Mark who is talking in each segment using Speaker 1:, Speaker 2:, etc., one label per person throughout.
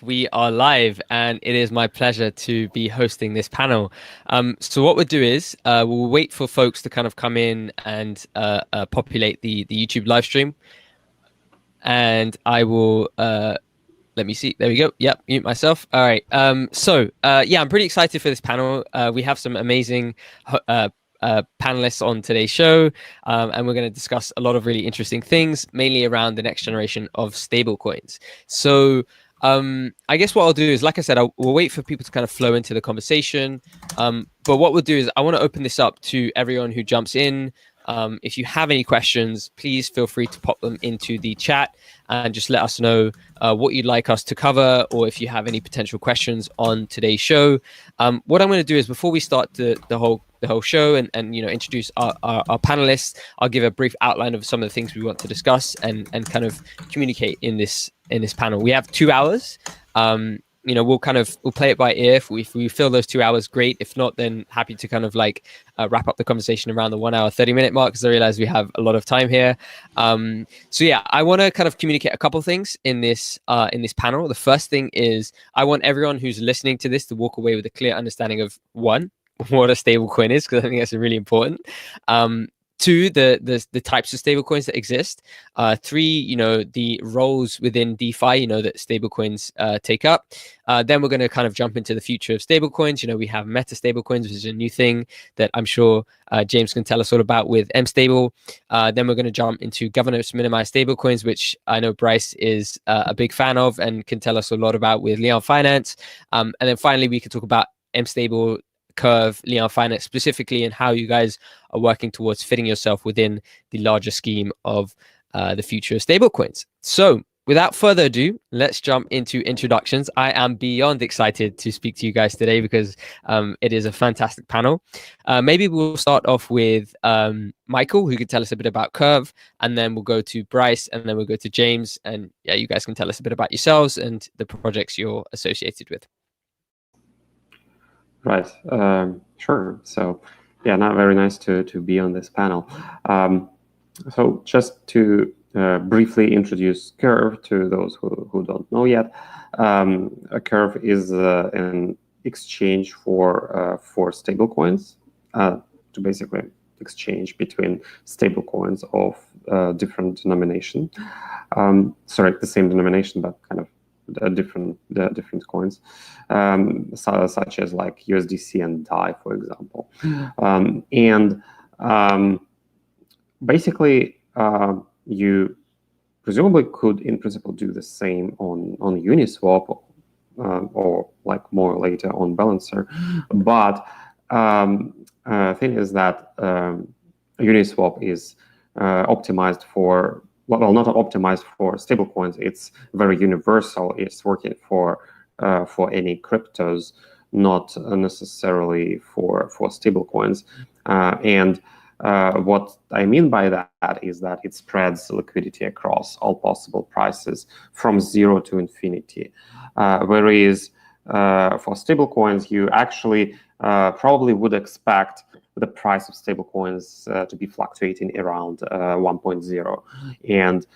Speaker 1: We are live, and it is my pleasure to be hosting this panel. So what we'll do is we'll wait for folks to kind of come in and populate the YouTube live stream, and I will let me see. There we go. Yep, mute myself. All right. Yeah, I'm pretty excited for this panel. We have some amazing panelists on today's show, and we're going to discuss a lot of really interesting things, mainly around the next generation of stablecoins. So I guess what I'll do is, like I said, we'll wait for people to kind of flow into the conversation. But what we'll do is I want to open this up to everyone who jumps in. If you have any questions, please feel free to pop them into the chat and just let us know what you'd like us to cover, or if you have any potential questions on today's show. What I'm going to do is, before we start the whole show and introduce our panelists, I'll give a brief outline of some of the things we want to discuss and kind of communicate in this panel. We have 2 hours. We'll play it by ear. If we fill those 2 hours, great. If not, then happy to kind of wrap up the conversation around the 1 hour 30-minute mark, because I realize we have a lot of time here. So yeah, I want to kind of communicate a couple things in this panel. The first thing is, I want everyone who's listening to this to walk away with a clear understanding of, one, what a stablecoin is, because I think that's really important. Two, the types of stablecoins that exist. Three, the roles within DeFi, that stablecoins take up. Then we're going to kind of jump into the future of stablecoins. We have meta-stablecoins, which is a new thing that I'm sure James can tell us all about with mStable. Then we're going to jump into governance-minimised stablecoins, which I know Bryce is a big fan of and can tell us a lot about with Lien.Finance. And then finally, we can talk about mStable, Curve, Lien.Finance specifically, and how you guys are working towards fitting yourself within the larger scheme of the future of stablecoins. So without further ado, let's jump into introductions. I am beyond excited to speak to you guys today because it is a fantastic panel. Maybe we'll start off with Michael, who could tell us a bit about Curve, and then we'll go to Bryce, and then we'll go to James, and yeah, you guys can tell us a bit about yourselves and the projects you're associated with.
Speaker 2: Right. Sure. So, yeah, not very nice to be on this panel. So just to briefly introduce Curve to those who don't know yet, Curve is an exchange for stablecoins, to basically exchange between stablecoins of different denomination. Sorry, the same denomination, but kind of different coins, such as like USDC and DAI, for example. Basically, you presumably could, in principle, do the same on Uniswap, or like more later on Balancer. But thing is that Uniswap is optimized for, well, not optimized for stablecoins. It's very universal. It's working for any cryptos, not necessarily for stablecoins. And what I mean by that is that it spreads liquidity across all possible prices from 0 to infinity. Whereas for stablecoins, you actually probably would expect the price of stablecoins to be fluctuating around 1.0. And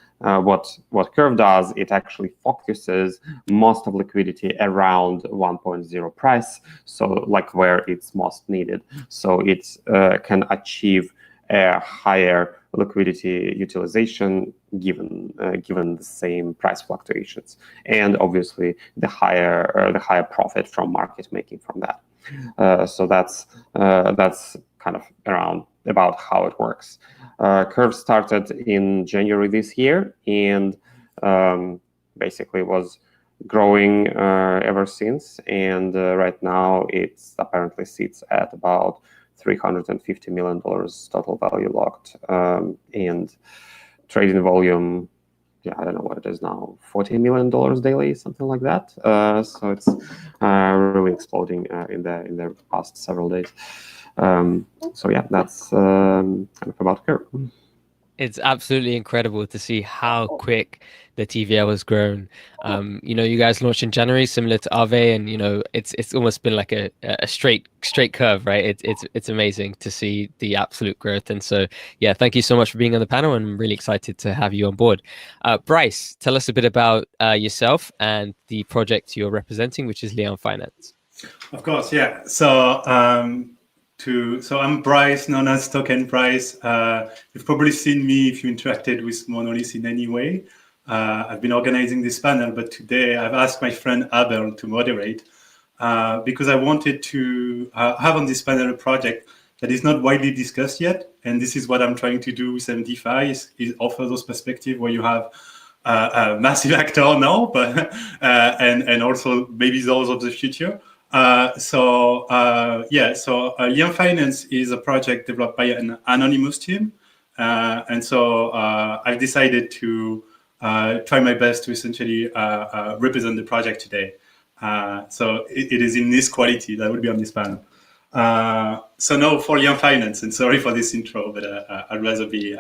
Speaker 2: what Curve does, it actually focuses most of liquidity around 1.0 price, so like where it's most needed. So it can achieve a higher liquidity utilization given the same price fluctuations, and obviously the higher profit from market making from that. So that's kind of about how it works. Curve started in January this year, and basically was growing ever since. And right now it's apparently sits at about $350 million total value locked, and trading volume, yeah, I don't know what it is now, $40 million daily, something like that. So it's really exploding in the past several days. So yeah, that's kind of about Curve.
Speaker 1: It's absolutely incredible to see how quick the TVL has grown. You guys launched in January, similar to Aave, and it's almost been like a straight curve, right? It's amazing to see the absolute growth. And so, yeah, thank you so much for being on the panel, and I'm really excited to have you on board. Bryce, tell us a bit about yourself and the project you're representing, which is Lien.Finance.
Speaker 3: Of course, yeah. So I'm Bryce, known as Token Bryce. You've probably seen me if you interacted with Monolith in any way. I've been organizing this panel, but today I've asked my friend Abel to moderate because I wanted to have on this panel a project that is not widely discussed yet. And this is what I'm trying to do with mDeFi, is offer those perspectives where you have a massive actor now, but and also maybe those of the future. Lien.Finance is a project developed by an anonymous team. And so I've decided to try my best to essentially represent the project today. So it is in this quality that will be on this panel. So now for Lien.Finance, and sorry for this intro, but I'd rather be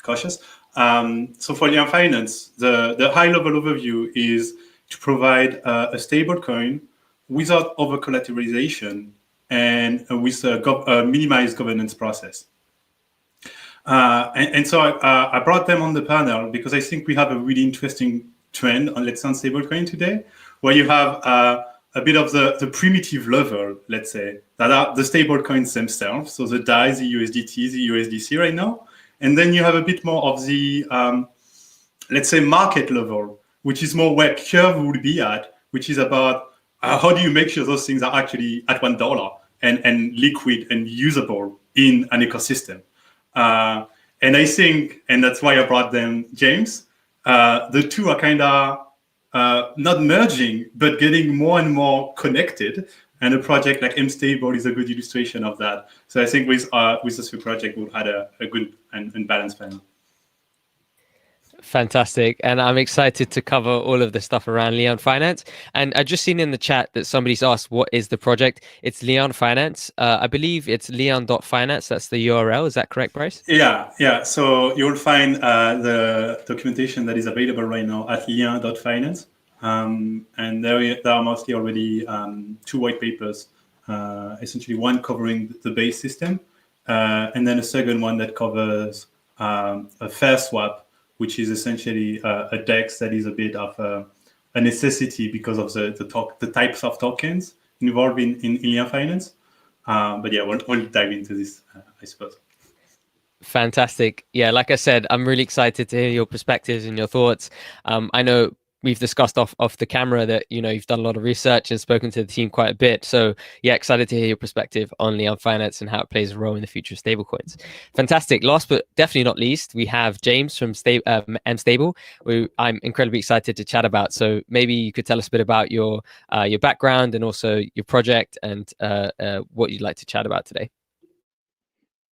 Speaker 3: cautious. So for Lien.Finance, the high-level overview is to provide a stable coin without over-collateralisation and with a minimized governance process. So I brought them on the panel because I think we have a really interesting trend on Let's Learn Stablecoin today, where you have a bit of the primitive level, let's say, that are the stablecoins themselves, so the DAI, the USDT, the USDC right now. And then you have a bit more of the, let's say, market level, which is more where Curve would be at, which is about how do you make sure those things are actually at $1 and liquid and usable in an ecosystem. And I think, and that's why I brought them, James, the two are kind of not merging, but getting more and more connected. And a project like mStable is a good illustration of that. So I think with the three project, we've had a good and balanced panel.
Speaker 1: Fantastic. And I'm excited to cover all of the stuff around Lien.Finance. And I just seen in the chat that somebody's asked, what is the project? It's Lien.Finance. I believe it's Lien.Finance. That's the URL. Is that correct, Bryce?
Speaker 3: Yeah. So you'll find the documentation that is available right now at Lien.Finance. And there are mostly already 2 white papers, essentially one covering the base system, and then a second one that covers a fair swap, which is essentially a DEX that is a bit of a necessity because of the types of tokens involved in Lien.Finance. But yeah, we'll dive into this, I suppose.
Speaker 1: Fantastic. Yeah, like I said, I'm really excited to hear your perspectives and your thoughts. I know we've discussed off the camera that you've done a lot of research and spoken to the team quite a bit. So yeah, excited to hear your perspective on Lien.Finance and how it plays a role in the future of stablecoins. Fantastic. Last but definitely not least, we have James from mStable, who I'm incredibly excited to chat about. So maybe you could tell us a bit about your background and also your project and what you'd like to chat about today.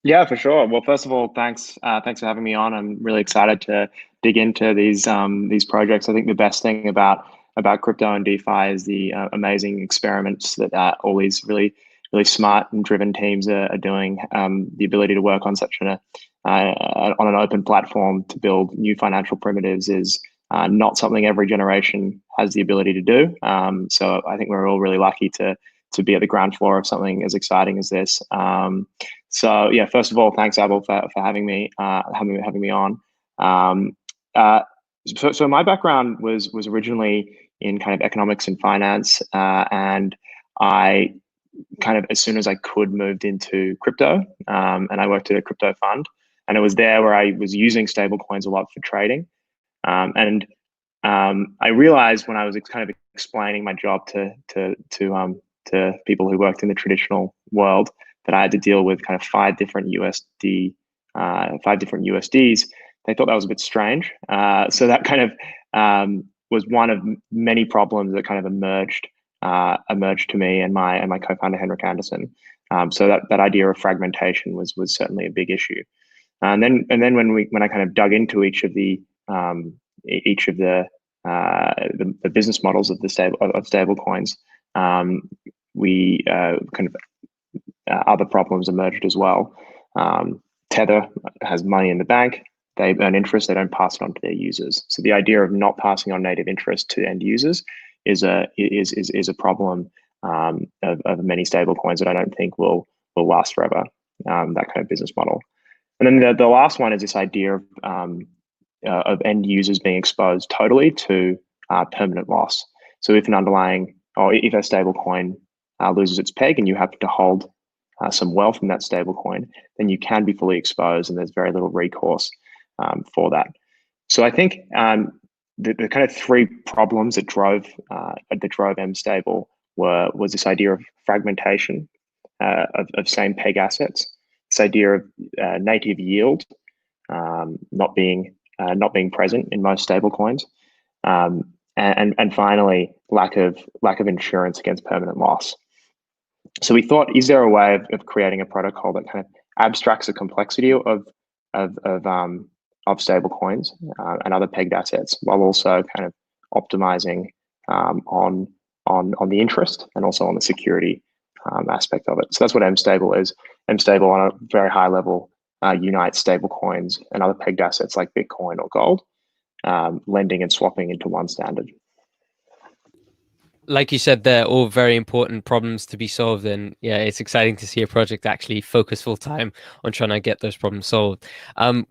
Speaker 4: Yeah, for sure. Well, first of all, thanks for having me on. I'm really excited to dig into these projects. I think the best thing about crypto and DeFi is the amazing experiments that all these really smart and driven teams are doing. The ability to work on such on an open platform to build new financial primitives is not something every generation has the ability to do. So I think we're all really lucky to be at the ground floor of something as exciting as this. So yeah, first of all, thanks Abel for having me on. So my background was originally in kind of economics and finance, and I kind of as soon as I could moved into crypto, and I worked at a crypto fund, and it was there where I was using stablecoins a lot for trading, and I realized when I was kind of explaining my job to people who worked in the traditional world that I had to deal with kind of 5 different USDs. They thought that was a bit strange. So that kind of was one of many problems that kind of emerged to me and my co-founder Henrik Anderson. So that idea of fragmentation was certainly a big issue. And then when I kind of dug into each of the business models of stable coins, we kind of other problems emerged as well. Tether has money in the bank. they earn interest, they don't pass it on to their users. So the idea of not passing on native interest to end users is a problem of many stable coins that I don't think will last forever. That kind of business model. And then the last one is this idea of end users being exposed totally to permanent loss. So if an underlying, or if a stable coin loses its peg and you happen to hold some wealth in that stable coin, then you can be fully exposed and there's very little recourse for that. So I think the kind of three problems that drove mStable was this idea of fragmentation of same peg assets, this idea of native yield not being present in most stable coins, and finally lack of insurance against permanent loss. So we thought, is there a way of creating a protocol that kind of abstracts the complexity of stable coins and other pegged assets, while also kind of optimizing on the interest and also on the security aspect of it. So that's what mStable is. mStable on a very high level unites stable coins and other pegged assets like Bitcoin or gold, lending and swapping into one standard.
Speaker 1: Like you said, they're all very important problems to be solved, and yeah, it's exciting to see a project actually focus full time on trying to get those problems solved.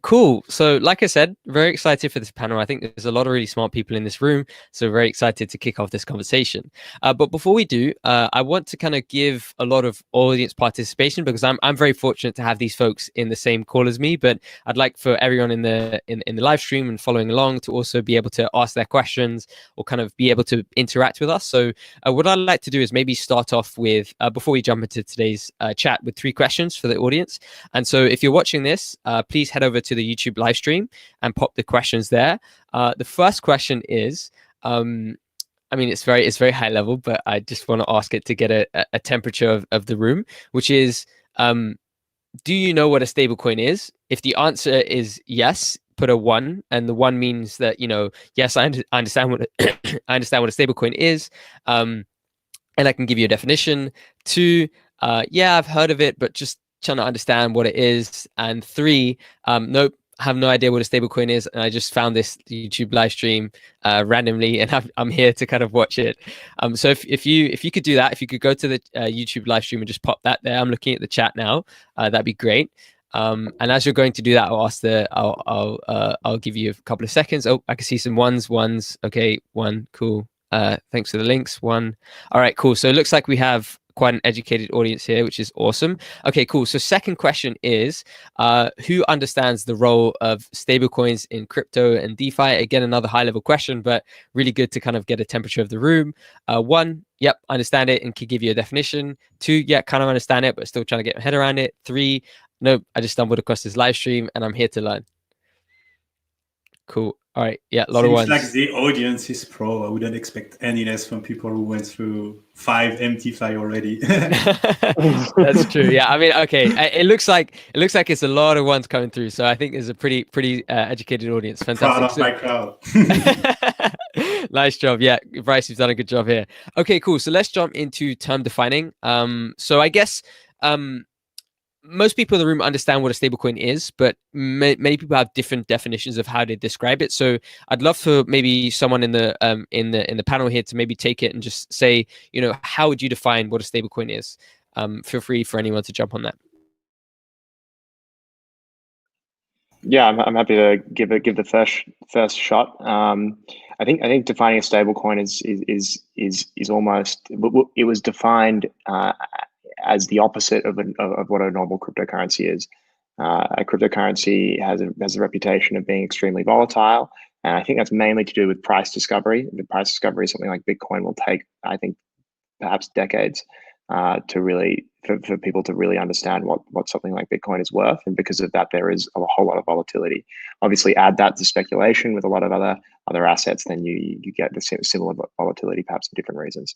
Speaker 1: Cool. So like I said, very excited for this panel. I think there's a lot of really smart people in this room, so very excited to kick off this conversation. But before we do, I want to kind of give a lot of audience participation, because I'm very fortunate to have these folks in the same call as me, but I'd like for everyone in the live stream and following along to also be able to ask their questions or kind of be able to interact with us. So what I'd like to do is maybe start off with, before we jump into today's chat, with 3 questions for the audience. And so if you're watching this, please head over to the YouTube live stream and pop the questions there. The first question is, I mean, it's very high level, but I just want to ask it to get a temperature of the room, which is, do you know what a stablecoin is? If the answer is yes, put a 1, and the 1 means that, you know, yes, I understand what I understand what a stablecoin is, and I can give you a definition. 2, yeah, I've heard of it, but just trying to understand what it is. And 3, nope, have no idea what a stablecoin is, and I just found this YouTube live stream randomly, and I'm here to kind of watch it. So if you could do that, if you could go to the YouTube live stream and just pop that there. I'm looking at the chat now. That'd be great. And as you're going to do that, I'll give you a couple of seconds. Oh, I can see some ones. Okay, 1, cool. Thanks for the links. 1. All right, cool. So it looks like we have quite an educated audience here, which is awesome. Okay, cool. So second question is, who understands the role of stablecoins in crypto and DeFi? Again, another high level question, but really good to kind of get a temperature of the room. 1, yep, understand it and can give you a definition. 2, yeah, kind of understand it, but still trying to get my head around it. 3, nope, I just stumbled across this live stream and I'm here to learn. Cool. All right. Yeah, a lot of ones.
Speaker 3: Seems like the audience is pro. I wouldn't expect any less from people who went through 5 mDeFi already.
Speaker 1: That's true. Yeah. I mean, okay. It looks like it's a lot of ones coming through. So I think there's a pretty educated audience. Fantastic.
Speaker 3: Proud of my crowd.
Speaker 1: Nice job. Yeah, Bryce, you've done a good job here. Okay, cool. So let's jump into term defining. So I guess most people in the room understand what a stablecoin is, but many people have different definitions of how they describe it. So I'd love for maybe someone in the panel here to maybe take it and just say, you know, how would you define what a stablecoin is? Feel free for anyone to jump on that.
Speaker 4: Yeah, I'm happy to give the first shot. I think defining a stablecoin is almost, it was defined as the opposite of what a normal cryptocurrency is. A cryptocurrency has a reputation of being extremely volatile, and I think that's mainly to do with price discovery. The price discovery is something like Bitcoin will take, I think, perhaps decades to really for people to really understand what something like Bitcoin is worth, and because of that, there is a whole lot of volatility. Obviously, add that to speculation with a lot of other assets, then you get the similar volatility, perhaps for different reasons.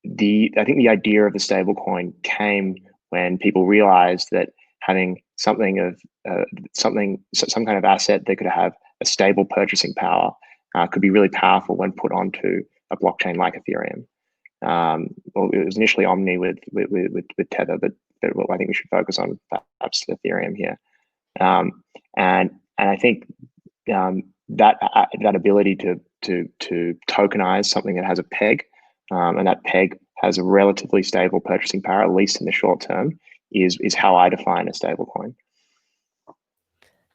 Speaker 4: I think the idea of the stablecoin came when people realized that having some kind of asset that could have a stable purchasing power could be really powerful when put onto a blockchain like Ethereum. Well, it was initially Omni with Tether, but I think we should focus on perhaps Ethereum here. And I think that ability to tokenize something that has a peg, and that peg has a relatively stable purchasing power, at least in the short term, is how I define a stablecoin.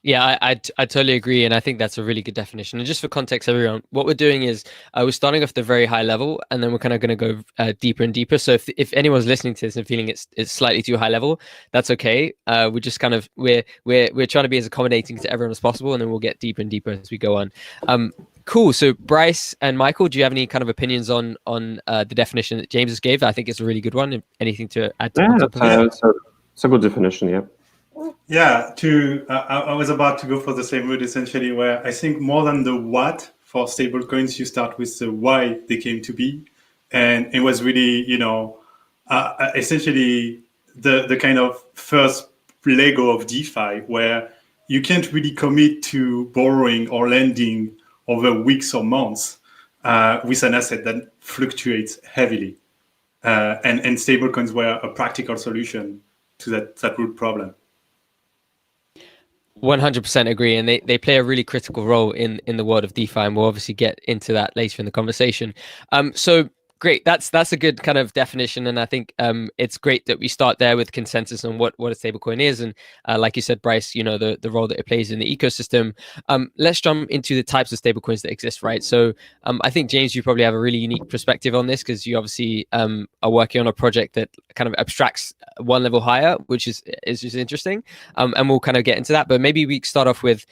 Speaker 1: Yeah, I totally agree, and I think that's a really good definition. And just for context, everyone, what we're doing is we're starting off the very high level, and then we're kind of going to go deeper and deeper. So if anyone's listening to this and feeling it's slightly too high level, that's okay. We're just kind of we're trying to be as accommodating to everyone as possible, and then we'll get deeper and deeper as we go on. Cool. So Bryce and Michael, do you have any kind of opinions on the definition that James just gave? I think it's a really good one. Anything to add to on top of that?
Speaker 2: It's a good definition, yeah.
Speaker 3: Yeah, I was about to go for the same route essentially, where I think more than the what for stablecoins, you start with the why they came to be. And it was really, essentially the kind of first Lego of DeFi, where you can't really commit to borrowing or lending over weeks or months with an asset that fluctuates heavily. And stablecoins were a practical solution to that root problem.
Speaker 1: 100% agree, and they play a really critical role in the world of DeFi, and we'll obviously get into that later in the conversation. So great, that's a good kind of definition, and I think it's great that we start there with consensus on what a stablecoin is, and like you said, Bryce, the role that it plays in the ecosystem. Let's jump into the types of stablecoins that exist, right? So I think James, you probably have a really unique perspective on this because you obviously are working on a project that kind of abstracts one level higher, which is just interesting, and we'll kind of get into that. But maybe we start off with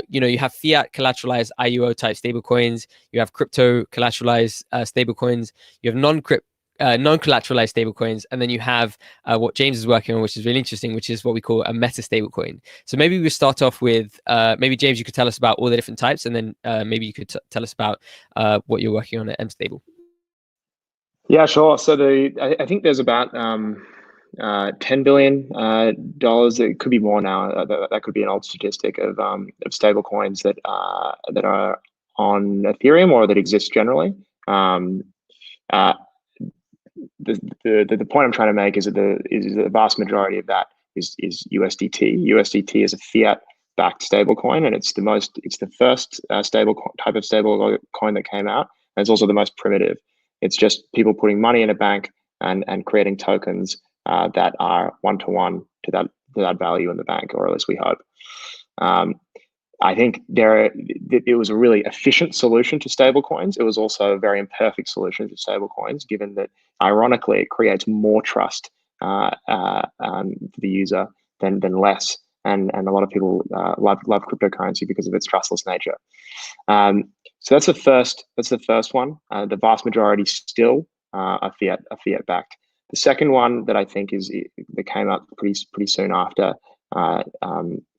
Speaker 1: you have fiat collateralized IUO type stablecoins, you have crypto collateralized stablecoins, you have non-collateralized stablecoins, and then you have what James is working on, which is really interesting, which is what we call a meta-stablecoin. So maybe we start off with maybe James, you could tell us about all the different types, and then maybe you could tell us about what you're working on at mStable.
Speaker 4: Yeah, sure. So I think there's about $10 billion. It could be more now. That could be an old statistic of stable coins that are on Ethereum or that exist generally. The point I'm trying to make is that the vast majority of that is USDT. USDT is a fiat-backed stablecoin, and it's the first type of stable coin that came out, and it's also the most primitive. It's just people putting money in a bank and creating tokens that are one-to-one to that value in the bank, or at least we hope. I think it was a really efficient solution to stablecoins. It was also a very imperfect solution to stablecoins, given that, ironically, it creates more trust for the user than less. And a lot of people love cryptocurrency because of its trustless nature. So that's the first one. The vast majority still are fiat backed. The second one that I think that came out pretty soon after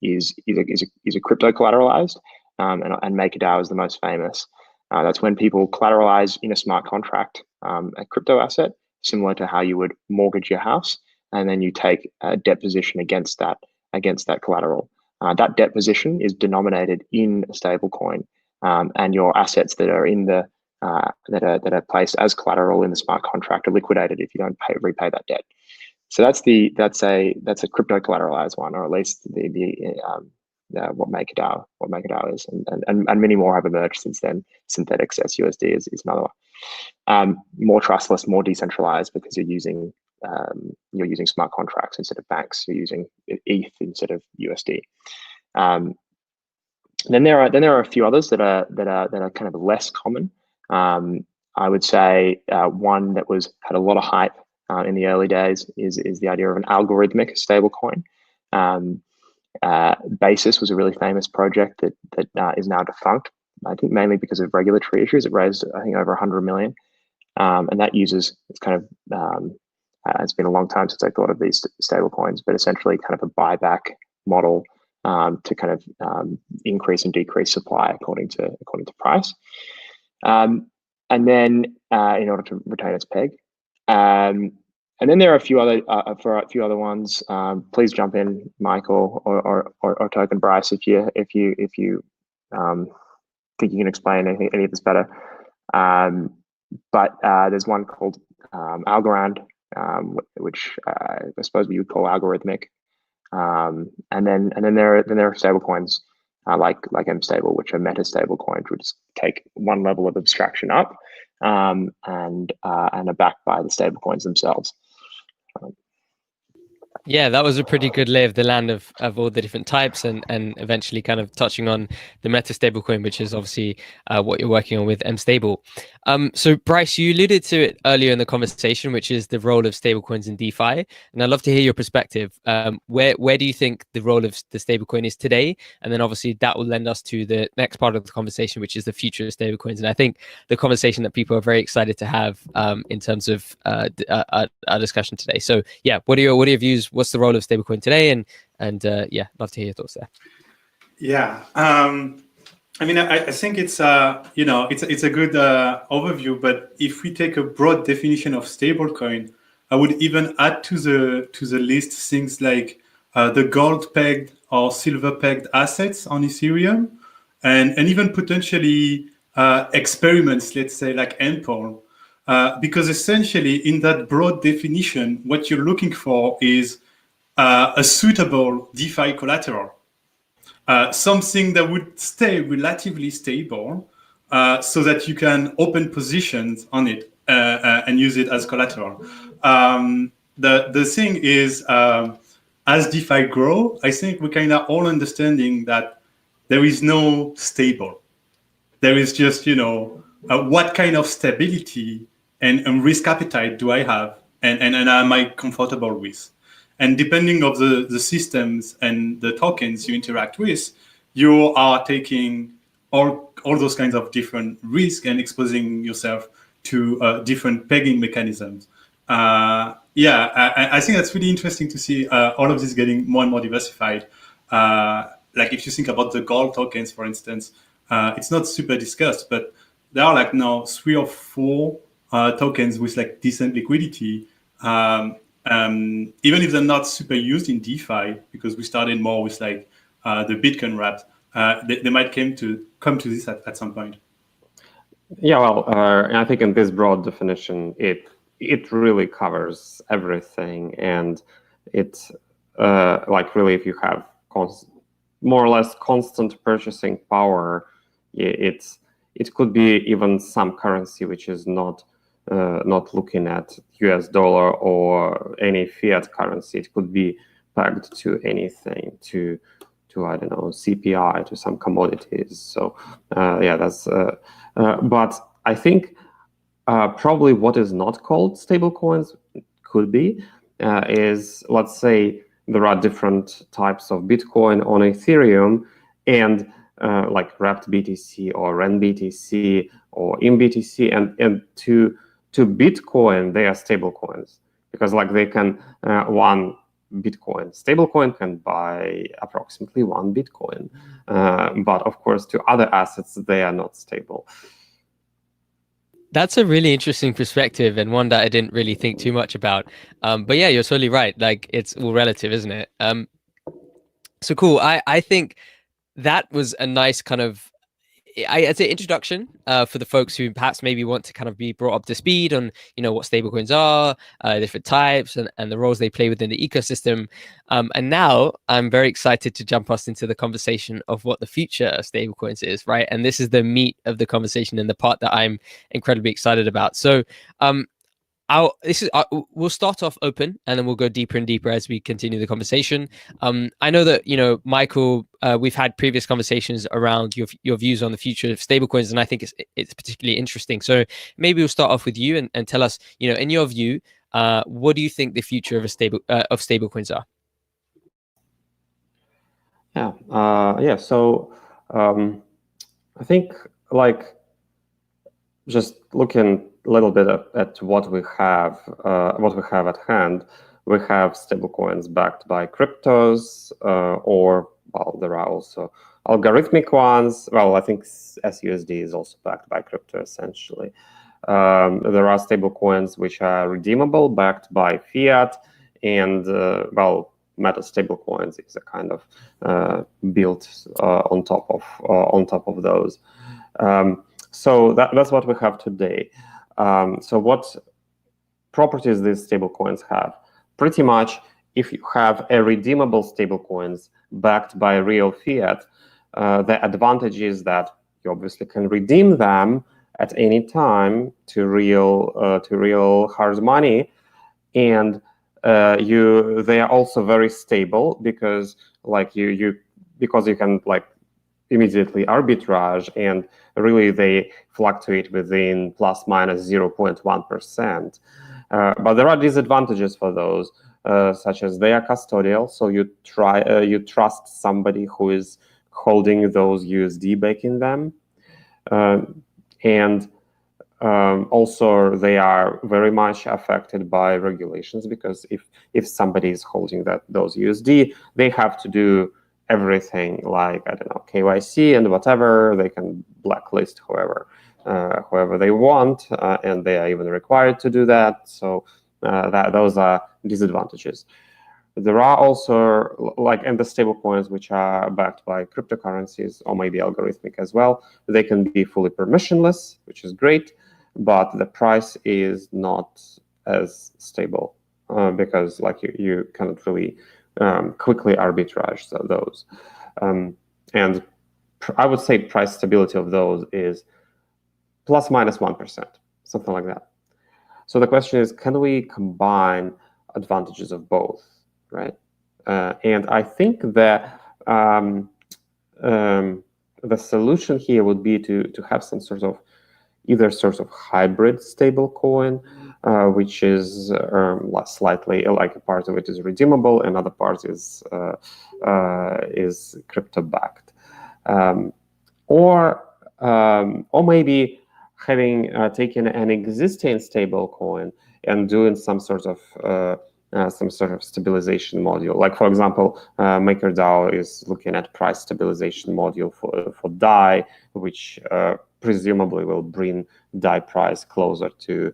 Speaker 4: is a crypto collateralized, and MakerDAO is the most famous. That's when people collateralize in a smart contract a crypto asset, similar to how you would mortgage your house, and then you take a debt position against that collateral. That debt position is denominated in a stable coin, and your assets that are in the that are placed as collateral in the smart contract are liquidated if you don't repay that debt. So that's a crypto collateralized one, or at least what MakerDAO is, and many more have emerged since then. Synthetic USD is another one. More trustless, more decentralized, because you're using smart contracts instead of banks. You're using ETH instead of USD. Then there are a few others that are kind of less common. I would say one that had a lot of hype in the early days is the idea of an algorithmic stablecoin. Basis was a really famous project that is now defunct. I think mainly because of regulatory issues. It raised, I think, over 100 million, and that uses it's been a long time since I thought of these stablecoins, but essentially kind of a buyback model to kind of increase and decrease supply according to price, and then in order to retain its peg. And then there are a few other ones. Please jump in, Michael or Token Bryce, if you think you can explain any of this better. But there's one called Algorand, which I suppose we would call algorithmic. And then there are stablecoins like mStable, which are meta-stablecoins, which take one level of abstraction up, and are backed by the stablecoins themselves.
Speaker 1: Yeah, that was a pretty good lay of the land of all the different types, and eventually kind of touching on the meta-stablecoin, which is obviously what you're working on with mStable. So Bryce, you alluded to it earlier in the conversation, which is the role of stablecoins in DeFi, and I'd love to hear your perspective. Where do you think the role of the stablecoin is today? And then obviously that will lend us to the next part of the conversation, which is the future of stablecoins. And I think the conversation that people are very excited to have in terms of our discussion today. So yeah, what are your views? What's the role of stablecoin today? And yeah, love to hear your thoughts there.
Speaker 3: Yeah, I mean, I think it's it's a good overview. But if we take a broad definition of stablecoin, I would even add to the list things like the gold pegged or silver pegged assets on Ethereum, and even potentially experiments, let's say like NPOL. Because essentially, in that broad definition, what you're looking for is a suitable DeFi collateral, something that would stay relatively stable, so that you can open positions on it and use it as collateral. The thing is, as DeFi grow, I think we're kind of all understanding that there is no stable. There is just, what kind of stability and risk appetite do I have, and am I comfortable with? And depending of the systems and the tokens you interact with, you are taking all those kinds of different risks and exposing yourself to different pegging mechanisms. I think that's really interesting to see all of this getting more and more diversified. Like if you think about the gold tokens, for instance, it's not super discussed, but there are like now 3 or 4 tokens with like decent liquidity. Even if they're not super used in DeFi, because we started more with like the Bitcoin wrapped, they might come to this at some point.
Speaker 2: Yeah, well, I think in this broad definition, it really covers everything, and it's like really, if you have more or less constant purchasing power, it could be even some currency which is not looking at US dollar or any fiat currency. It could be pegged to anything, to I don't know, CPI, to some commodities. So yeah, that's. But I think probably what is not called stablecoins could be is, let's say there are different types of Bitcoin on Ethereum, and like wrapped BTC or RenBTC or mBTC, and to Bitcoin, they are stablecoins, because like they can one Bitcoin stablecoin can buy approximately 1 Bitcoin, but of course to other assets they are not stable.
Speaker 1: That's a really interesting perspective, and one that I didn't really think too much about. But yeah, you're totally right. Like, it's all relative, isn't it? So cool. I think that was a nice kind of, I'd say, introduction for the folks who perhaps maybe want to kind of be brought up to speed on, what stablecoins are, different types, and the roles they play within the ecosystem. And now I'm very excited to jump us into the conversation of what the future of stablecoins is, right? And this is the meat of the conversation and the part that I'm incredibly excited about. So we'll start off open, and then we'll go deeper and deeper as we continue the conversation. I know that, Michael, we've had previous conversations around your views on the future of stablecoins, and I think it's particularly interesting. So maybe we'll start off with you and tell us, in your view, what do you think the future of stablecoins are?
Speaker 2: Yeah. So I think, like, just looking a little bit at what we have at hand, we have stablecoins backed by cryptos, or, well, there are also algorithmic ones. Well, I think SUSD is also backed by crypto, essentially. There are stablecoins which are redeemable, backed by fiat, and well, meta-stablecoins is a kind of built on top of those. So that's what we have today. So what properties these stablecoins have? Pretty much if you have a redeemable stablecoins backed by real fiat, the advantage is that you obviously can redeem them at any time to real hard money, and they are also very stable because you can like immediately arbitrage, and really they fluctuate within plus minus 0.1%. But there are disadvantages for those, such as they are custodial, so you trust somebody who is holding those USD back in them, and also they are very much affected by regulations, because if somebody is holding those USD, they have to do everything like, I don't know, KYC and whatever. They can blacklist whoever they want, and they are even required to do that. So those are disadvantages. There are also, like, and the stablecoins which are backed by cryptocurrencies or maybe algorithmic as well, they can be fully permissionless, which is great, but the price is not as stable because like you cannot really quickly arbitrage those. And I would say price stability of those is plus minus 1%, something like that. So the question is, can we combine advantages of both, right? And I think that the solution here would be to have some sort of hybrid stablecoin, which is slightly like a part of it is redeemable, another part is crypto backed, or maybe having taken an existing stablecoin and doing some sort of stabilization module. Like, for example, MakerDAO is looking at price stabilization module for DAI, which presumably will bring DAI price closer to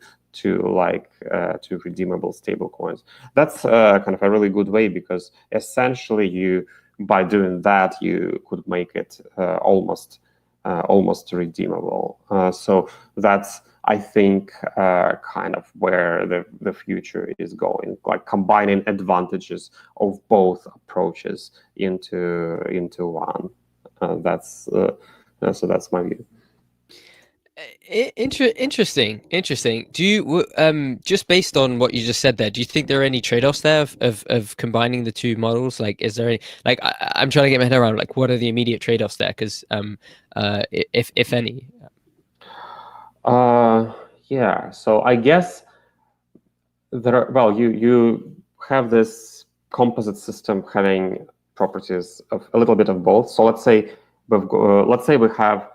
Speaker 2: redeemable stablecoins. That's kind of a really good way, because essentially by doing that you could make it almost redeemable. So that's, I think, kind of where the future is going, like combining advantages of both approaches into one. So that's my view.
Speaker 1: Interesting. Do you just based on what you just said there, do you think there are any trade-offs there of combining the two models? Like, is there any, like, I'm trying to get my head around, like, what are the immediate trade-offs there? Because if any.
Speaker 2: Yeah, so I guess you have this composite system having properties of a little bit of both. So let's say we have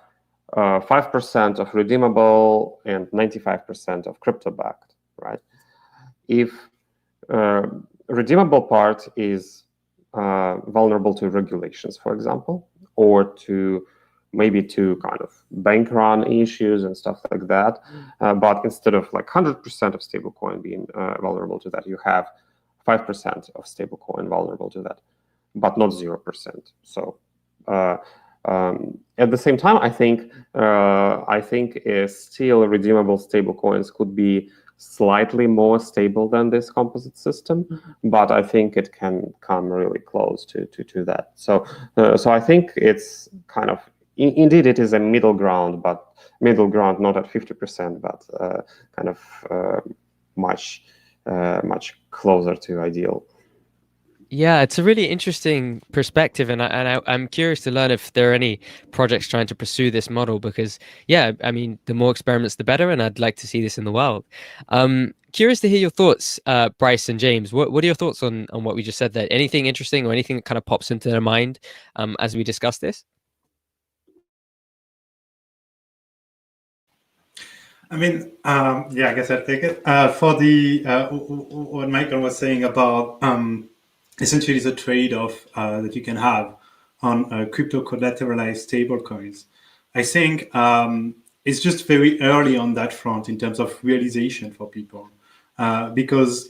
Speaker 2: 5% of redeemable and 95% of crypto backed, right? If redeemable part is vulnerable to regulations, for example, or to maybe to kind of bank run issues and stuff like that, but instead of like 100% of stablecoin being vulnerable to that, you have 5% of stablecoin vulnerable to that, but not 0%. So at the same time, I think still redeemable stablecoins could be slightly more stable than this composite system, but I think it can come really close to that. So I think it's kind of, indeed it is a middle ground, but middle ground not at 50%, but kind of much closer to ideal.
Speaker 1: Yeah, it's a really interesting perspective, and I'm curious to learn if there are any projects trying to pursue this model, because, yeah, I mean, the more experiments, the better, and I'd like to see this in the world. Curious to hear your thoughts, Bryce and James. What are your thoughts on what we just said there? Anything interesting or anything that kind of pops into their mind as we discuss this?
Speaker 3: I mean, yeah, I guess I'll take it. For the what Michael was saying about essentially the trade-off that you can have on crypto collateralized stablecoins, I think it's just very early on that front in terms of realization for people, because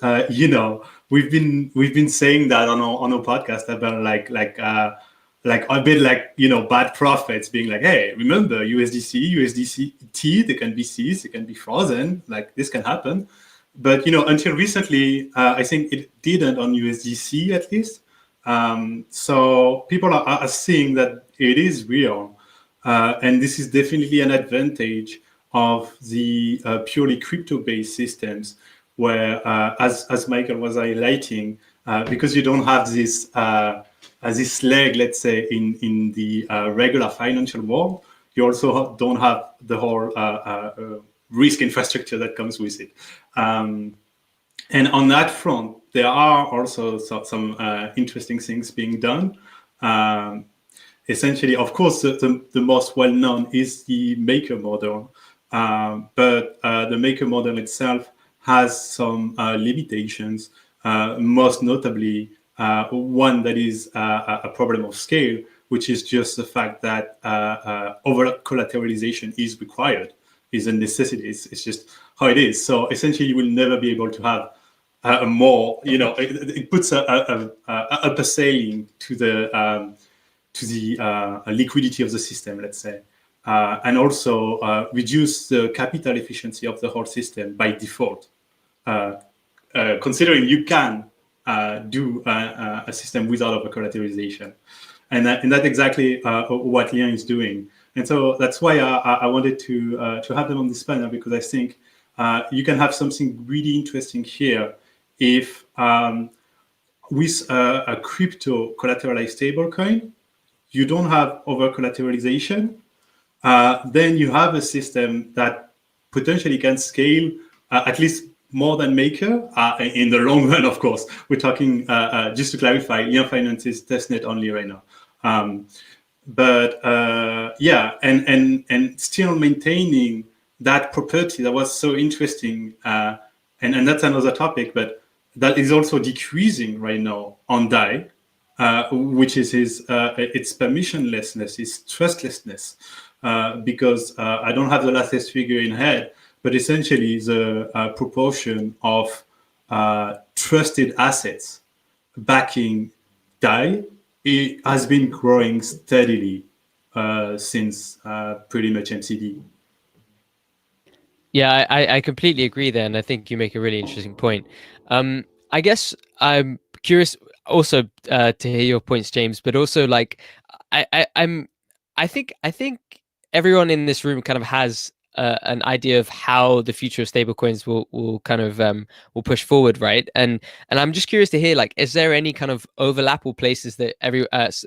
Speaker 3: we've been saying that on our podcast about like a bit like, bad prophets being like, hey, remember USDC, USDT, they can be seized, they can be frozen, like this can happen. But until recently, I think it didn't on USDC at least. So people are seeing that it is real, and this is definitely an advantage of the purely crypto-based systems, where, as Michael was highlighting, because you don't have this leg, let's say, in the regular financial world, you also don't have the whole risk infrastructure that comes with it. And on that front, there are also some interesting things being done. Essentially, of course, the most well-known is the maker model, but the maker model itself has some limitations, most notably one that is a problem of scale, which is just the fact that over-collateralization is required, is a necessity. It's just how it is. So essentially, you will never be able to have a more, it puts a upper ceiling to the liquidity of the system, let's say, and also reduce the capital efficiency of the whole system by default, considering you can do a system without over-collateralization. And that's exactly what Lien is doing. And so that's why I wanted to have them on this panel, because I think you can have something really interesting here if with a crypto collateralized stablecoin, you don't have over-collateralization, then you have a system that potentially can scale at least more than Maker in the long run, of course. We're talking, just to clarify, Lien.Finance is testnet only right now. But yeah, and still maintaining that property that was so interesting, and that's another topic, but that is also decreasing right now on DAI, which is its permissionlessness, its trustlessness, because I don't have the latest figure in head, but essentially the proportion of trusted assets backing DAI, it has been growing steadily since pretty much MCD.
Speaker 1: Yeah, I completely agree there, and I think you make a really interesting point. I guess I'm curious also to hear your points, James, but also like I think everyone in this room kind of has an idea of how the future of stablecoins will kind of will push forward, right? And I'm just curious to hear, like, is there any kind of overlap or places that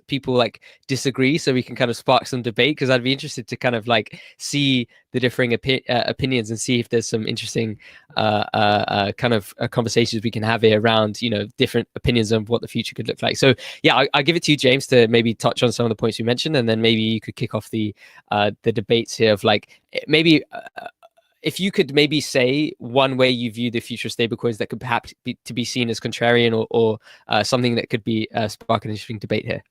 Speaker 1: people like disagree, so we can kind of spark some debate? Because I'd be interested to kind of like see the differing opinions and see if there's some interesting kind of conversations we can have here around, different opinions of what the future could look like. So yeah, I'll give it to you, James, to maybe touch on some of the points you mentioned, and then maybe you could kick off the debates here of like maybe if you could maybe say one way you view the future of stablecoins that could perhaps be seen as contrarian or something that could be spark an interesting debate here.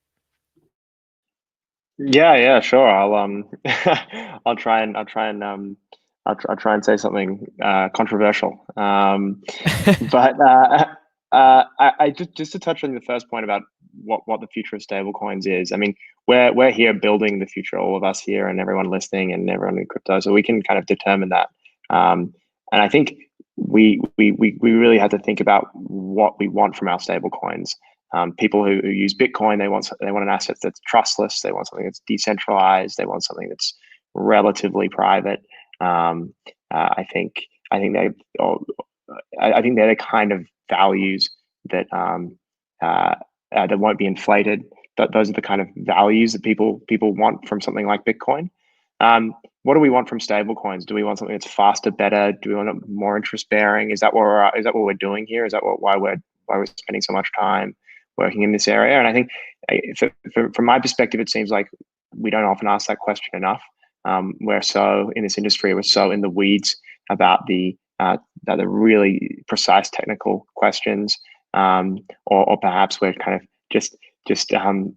Speaker 4: Yeah, sure. I'll try and say something controversial. But I just to touch on the first point about what the future of stablecoins is. I mean, we're here building the future, all of us here and everyone listening and everyone in crypto, so we can kind of determine that. And I think we really have to think about what we want from our stablecoins. People who use Bitcoin, they want an asset that's trustless. They want something that's decentralized. They want something that's relatively private. I think they're the kind of values that that won't be inflated. But those are the kind of values that people want from something like Bitcoin. What do we want from stablecoins? Do we want something that's faster, better? Do we want it more interest bearing? Is that what we're doing here? Is that why we're spending so much time working in this area? And I think from my perspective, it seems like we don't often ask that question enough. We're so in this industry, we're so in the weeds about the really precise technical questions, or perhaps we're kind of just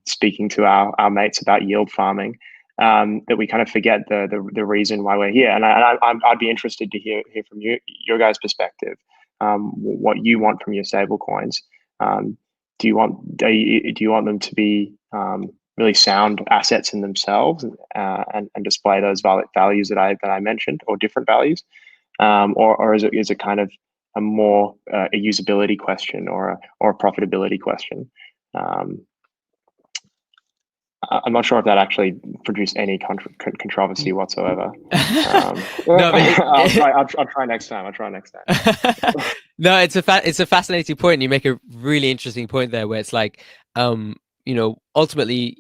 Speaker 4: speaking to our mates about yield farming, that we kind of forget the reason why we're here. And I'd be interested to hear from your guys' perspective, what you want from your stable coins. Do you want them to be really sound assets in themselves, and display those values that I mentioned, or different values, or is it kind of more a usability question or a profitability question. I'm not sure if that actually produced any controversy whatsoever.
Speaker 1: No, but
Speaker 4: I'll try next time.
Speaker 1: No, it's a fascinating point. You make a really interesting point there, where it's like, ultimately,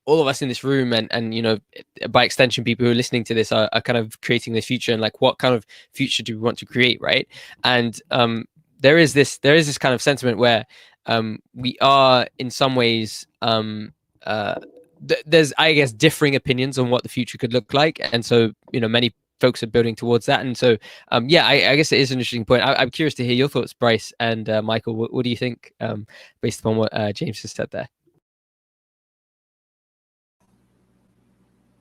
Speaker 1: all of us in this room and by extension people who are listening to this are kind of creating this future, and like, what kind of future do we want to create, right? And there is this kind of sentiment where we are in some ways there's, I guess, differing opinions on what the future could look like, and so many folks are building towards that. And so I guess it is an interesting point. I'm curious to hear your thoughts, Bryce and Michael. What do you think, based upon what James has said there?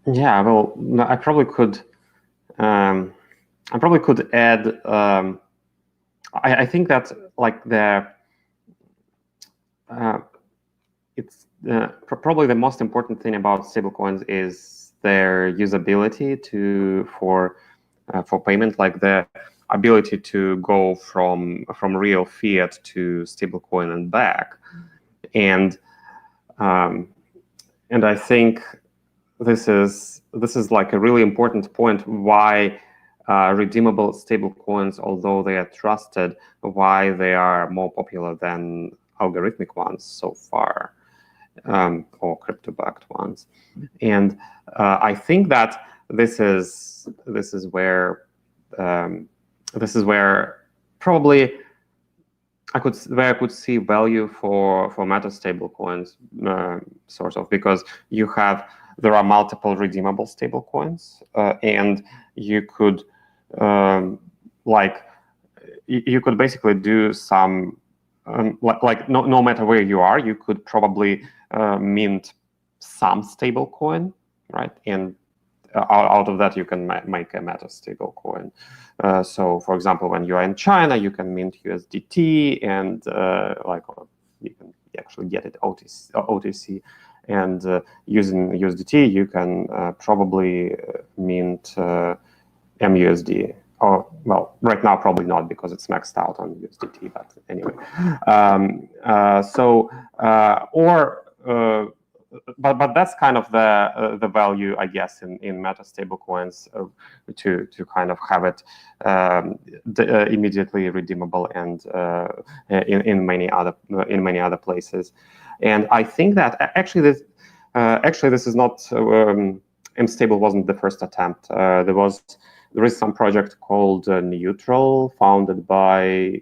Speaker 2: Yeah, well, I probably could add. I think that like it's probably the most important thing about stablecoins is their usability for payment, like the ability to go from real fiat to stablecoin and back, and I think this is like a really important point why redeemable stablecoins, although they are trusted, why they are more popular than algorithmic ones so far, or crypto-backed ones. And I think that this is where probably I could see value for meta-stablecoins, sort of, because there are multiple redeemable stablecoins, and you could you could basically do some no matter where you are, you could probably mint some stablecoin, right? And out of that you can make a meta-stablecoin. So, for example, when you are in China, you can mint USDT, and you can actually get it OTC. And using USDT, you can probably mint mUSD. Or, well, right now probably not, because it's maxed out on USDT. But anyway, but that's kind of the value, I guess, in meta-stablecoins, to kind of have it immediately redeemable, and in many other places. And I think that actually this is not mStable wasn't the first attempt. There is some project called Neutral, founded by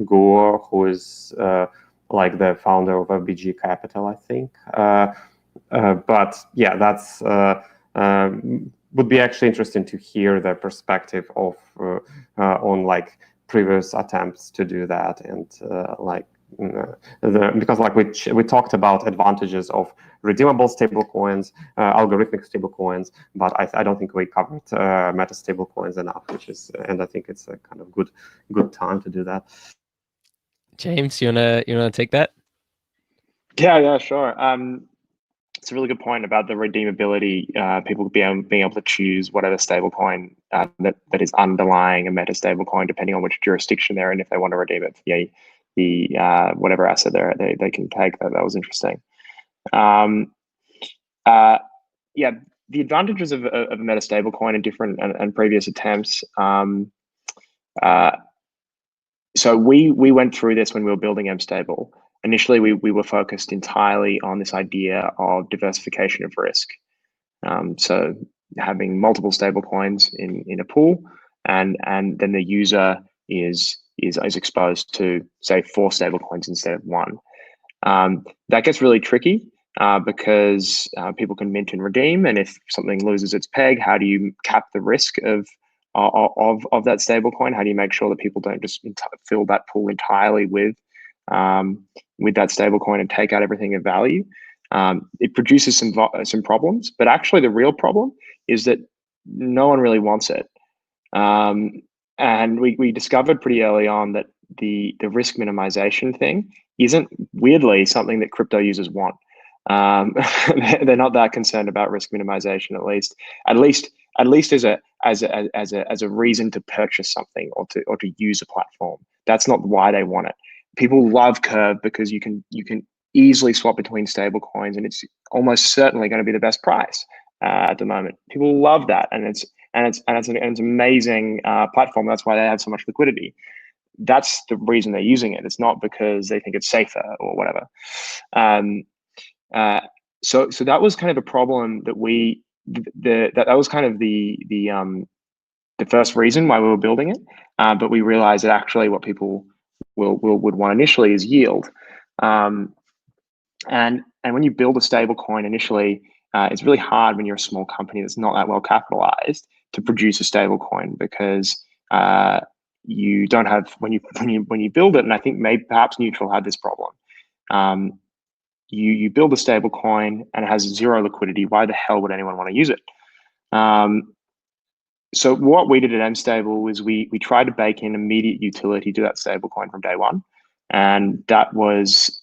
Speaker 2: Gore, who is like the founder of BG Capital, I think. But yeah, that's would be actually interesting to hear the perspective of on like previous attempts to do that, and because like we talked about advantages of redeemable stablecoins, algorithmic stablecoins, but I don't think we covered meta-stablecoins enough, and I think it's a kind of good time to do that.
Speaker 1: James, you wanna take that?
Speaker 4: Yeah, sure. It's a really good point about the redeemability. People being able to choose whatever stablecoin that is underlying a meta-stablecoin, depending on which jurisdiction they're in, if they want to redeem it for the whatever asset they can take. That was interesting. Yeah, the advantages of a meta-stablecoin in different and previous attempts. So we went through this when we were building mStable. Initially, we were focused entirely on this idea of diversification of risk. So having multiple stablecoins in a pool, and then the user is exposed to, say, 4 stablecoins instead of 1. That gets really tricky because people can mint and redeem, and if something loses its peg, how do you cap the risk of that stablecoin? How do you make sure that people don't just fill that pool entirely with that stablecoin and take out everything of value? It produces some problems, but actually the real problem is that no one really wants it. And we discovered pretty early on that the risk minimization thing isn't, weirdly, something that crypto users want. They're not that concerned about risk minimization, at least at least as a reason to purchase something or to use a platform. That's not why they want it. People love Curve because you can easily swap between stable coins, and it's almost certainly going to be the best price at the moment. People love that, and it's an amazing platform. That's why they have so much liquidity. That's the reason they're using it. It's not because they think it's safer or whatever. So that was kind of a problem that that was kind of the first reason why we were building it. But we realized that actually what people would want initially is yield. And when you build a stable coin initially, it's really hard when you're a small company that's not that well capitalized to produce a stable coin, because you don't have, when you build it, and I think perhaps Neutral had this problem. You build a stable coin and it has zero liquidity. Why the hell would anyone want to use it? So what we did at mStable is we tried to bake in immediate utility to that stablecoin from day one, and that was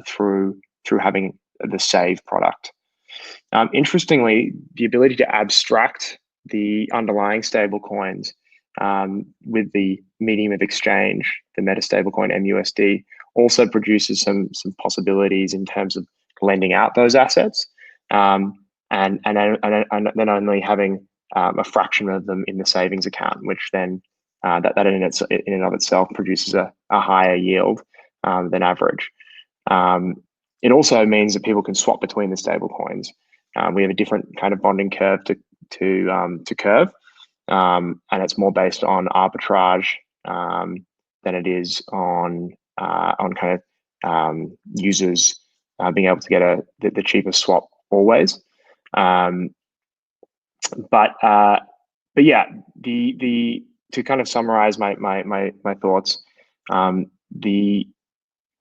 Speaker 4: through having the Save product. Interestingly, the ability to abstract the underlying stablecoins with the medium of exchange, the meta-stablecoin mUSD, also produces some possibilities in terms of lending out those assets, and then only having a fraction of them in the savings account, which then that in and of itself produces a higher yield than average. It also means that people can swap between the stable coins. We have a different kind of bonding curve to Curve, and it's more based on arbitrage than it is on kind of users being able to get the cheapest swap always. But yeah, to kind of summarize my thoughts, the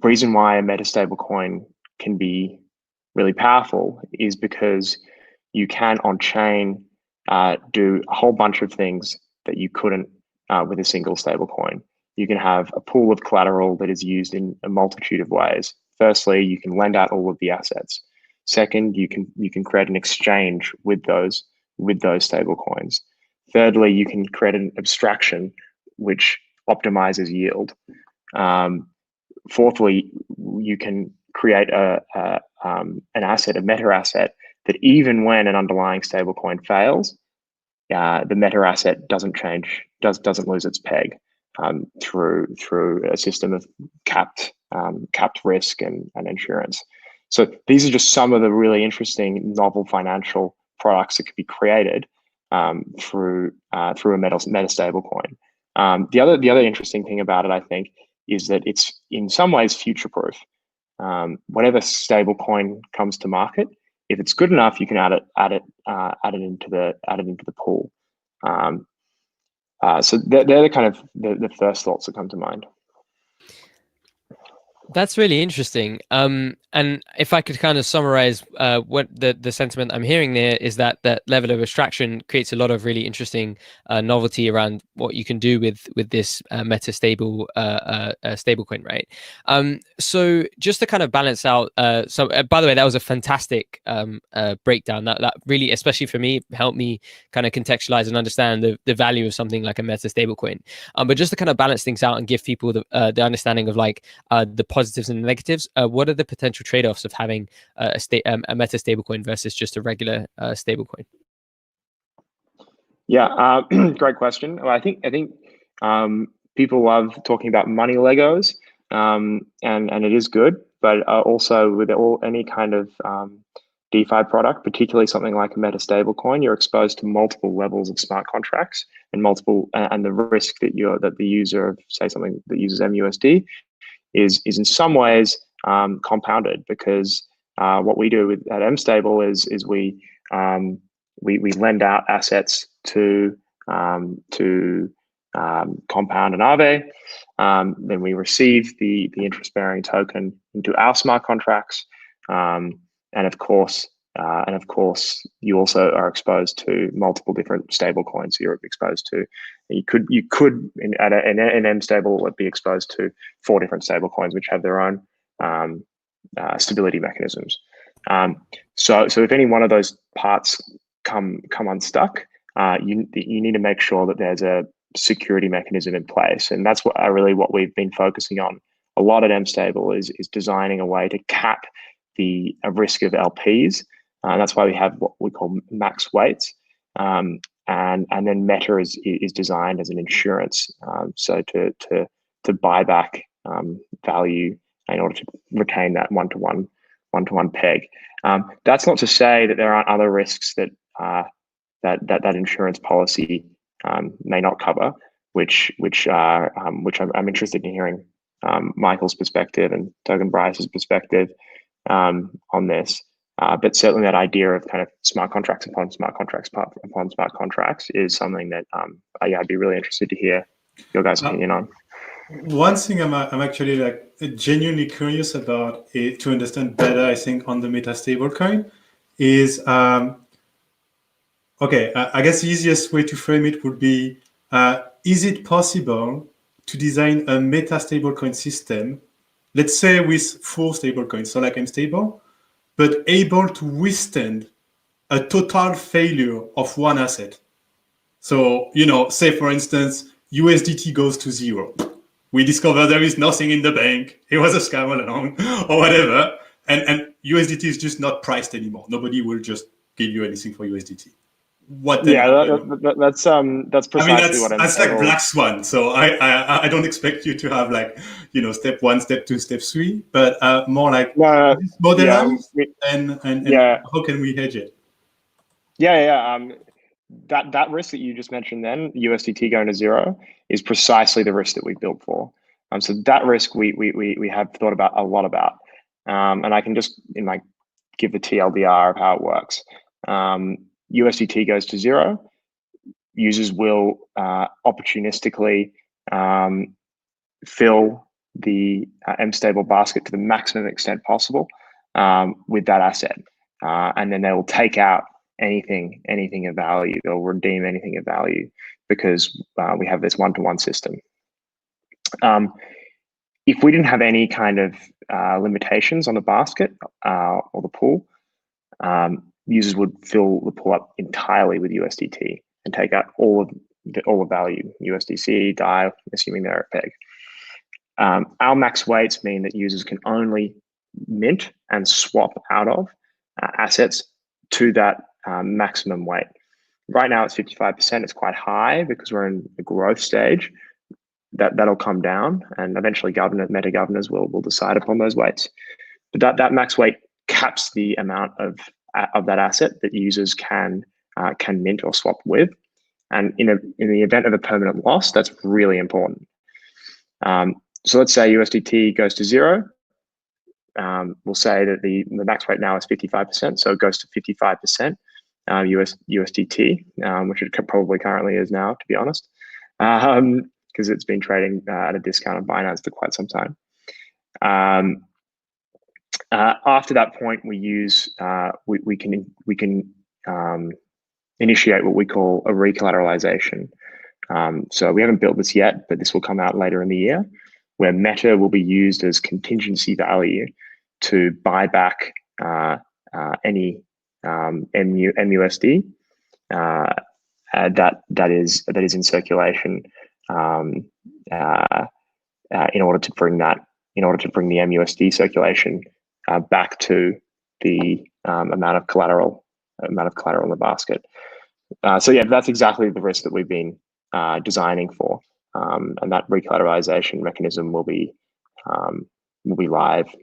Speaker 4: reason why a meta-stablecoin can be really powerful is because you can on chain do a whole bunch of things that you couldn't with a single stablecoin. You can have a pool of collateral that is used in a multitude of ways. Firstly, you can lend out all of the assets. Second, you can create an exchange with those stablecoins. Thirdly, you can create an abstraction which optimizes yield. Fourthly, you can create an asset, a meta asset, that even when an underlying stablecoin fails, the meta asset doesn't change, doesn't lose its peg through a system of capped risk and insurance. So these are just some of the really interesting novel financial products that could be created through a meta stablecoin. The other interesting thing about it, I think, is that it's in some ways future-proof. Whatever stablecoin comes to market, if it's good enough, you can add it into the pool. So they're the kind of the first thoughts that come to mind.
Speaker 1: That's really interesting. And if I could kind of summarize what the sentiment I'm hearing there is that level of abstraction creates a lot of really interesting novelty around what you can do with this meta-stable stablecoin, right? So just to kind of balance out, so by the way, that was a fantastic breakdown. That really, especially for me, helped me kind of contextualize and understand the value of something like a meta-stablecoin. But just to kind of balance things out and give people the understanding of like the positives and negatives, what are the potential trade-offs of having a meta stablecoin versus just a regular stablecoin?
Speaker 4: Yeah, great question. Well, I think people love talking about money Legos, and it is good, but also with any kind of DeFi product, particularly something like a meta stablecoin, you're exposed to multiple levels of smart contracts and the risk that the user of, say, something that uses mUSD is in some ways compounded, because what we do at mStable is we lend out assets to Compound and Aave. Then we receive the interest-bearing token into our smart contracts, and of course, you also are exposed to multiple different stable coins. So you're exposed to, you could in mStable be exposed to 4 different stable coins, which have their own stability mechanisms. So if any one of those parts come unstuck, you need to make sure that there's a security mechanism in place, and that's what we've been focusing on a lot at mStable is designing a way to cap the risk of LPs. That's why we have what we call max weights, and then Meta is designed as an insurance, so to buy back value in order to retain that one-to-one peg. That's not to say that there aren't other risks that that insurance policy may not cover, which I'm interested in hearing Michael's perspective and Token Bryce's perspective on this. But certainly that idea of kind of smart contracts upon smart contracts upon smart contracts is something that I'd be really interested to hear your guys' opinion on.
Speaker 3: One thing I'm actually like genuinely curious about to understand better, I think, on the meta-stablecoin is, okay, I guess the easiest way to frame it would be, is it possible to design a meta-stablecoin system, let's say with 4 stablecoins, so like mStable, but able to withstand a total failure of one asset? So, say for instance, USDT goes to 0. We discover there is nothing in the bank. It was a scam all along, or whatever. And USDT is just not priced anymore. Nobody will just give you anything for USDT. What?
Speaker 4: Yeah, that's precisely what I'm saying.
Speaker 3: That's like Black Swan. So I don't expect you to have like step 1, step 2, step 3, but more like modelized and how can we hedge it?
Speaker 4: That risk that you just mentioned then, USDT going to 0, is precisely the risk that we built for. So that risk we have thought about a lot about, and I can just give the TLDR of how it works. USDT goes to 0. Users will opportunistically fill the mStable basket to the maximum extent possible with that asset, and then they will take out anything of value. They'll redeem anything of value because we have this one-to-one system. If we didn't have any kind of limitations on the basket or the pool, users would fill the pool up entirely with USDT and take out all the value, USDC, DAI, assuming they're at peg. Our max weights mean that users can only mint and swap out of assets to that maximum weight. Right now it's 55%. It's quite high because we're in the growth stage. That'll come down, and eventually meta governors will decide upon those weights. But that max weight caps the amount of that asset that users can mint or swap with. And in the event of a permanent loss, that's really important. So let's say USDT goes to 0. We'll say that the max weight now is 55%, so it goes to 55% USDT, which it probably currently is now, to be honest, because it's been trading at a discount on Binance for quite some time. After that point, we can initiate what we call a recollateralization. So we haven't built this yet, but this will come out later in the year, where Meta will be used as contingency value to buy back any mUSD that is in circulation in order to bring the mUSD circulation back to the amount of collateral in the basket. So yeah, that's exactly the risk that we've been designing for, and that recollateralization mechanism will be live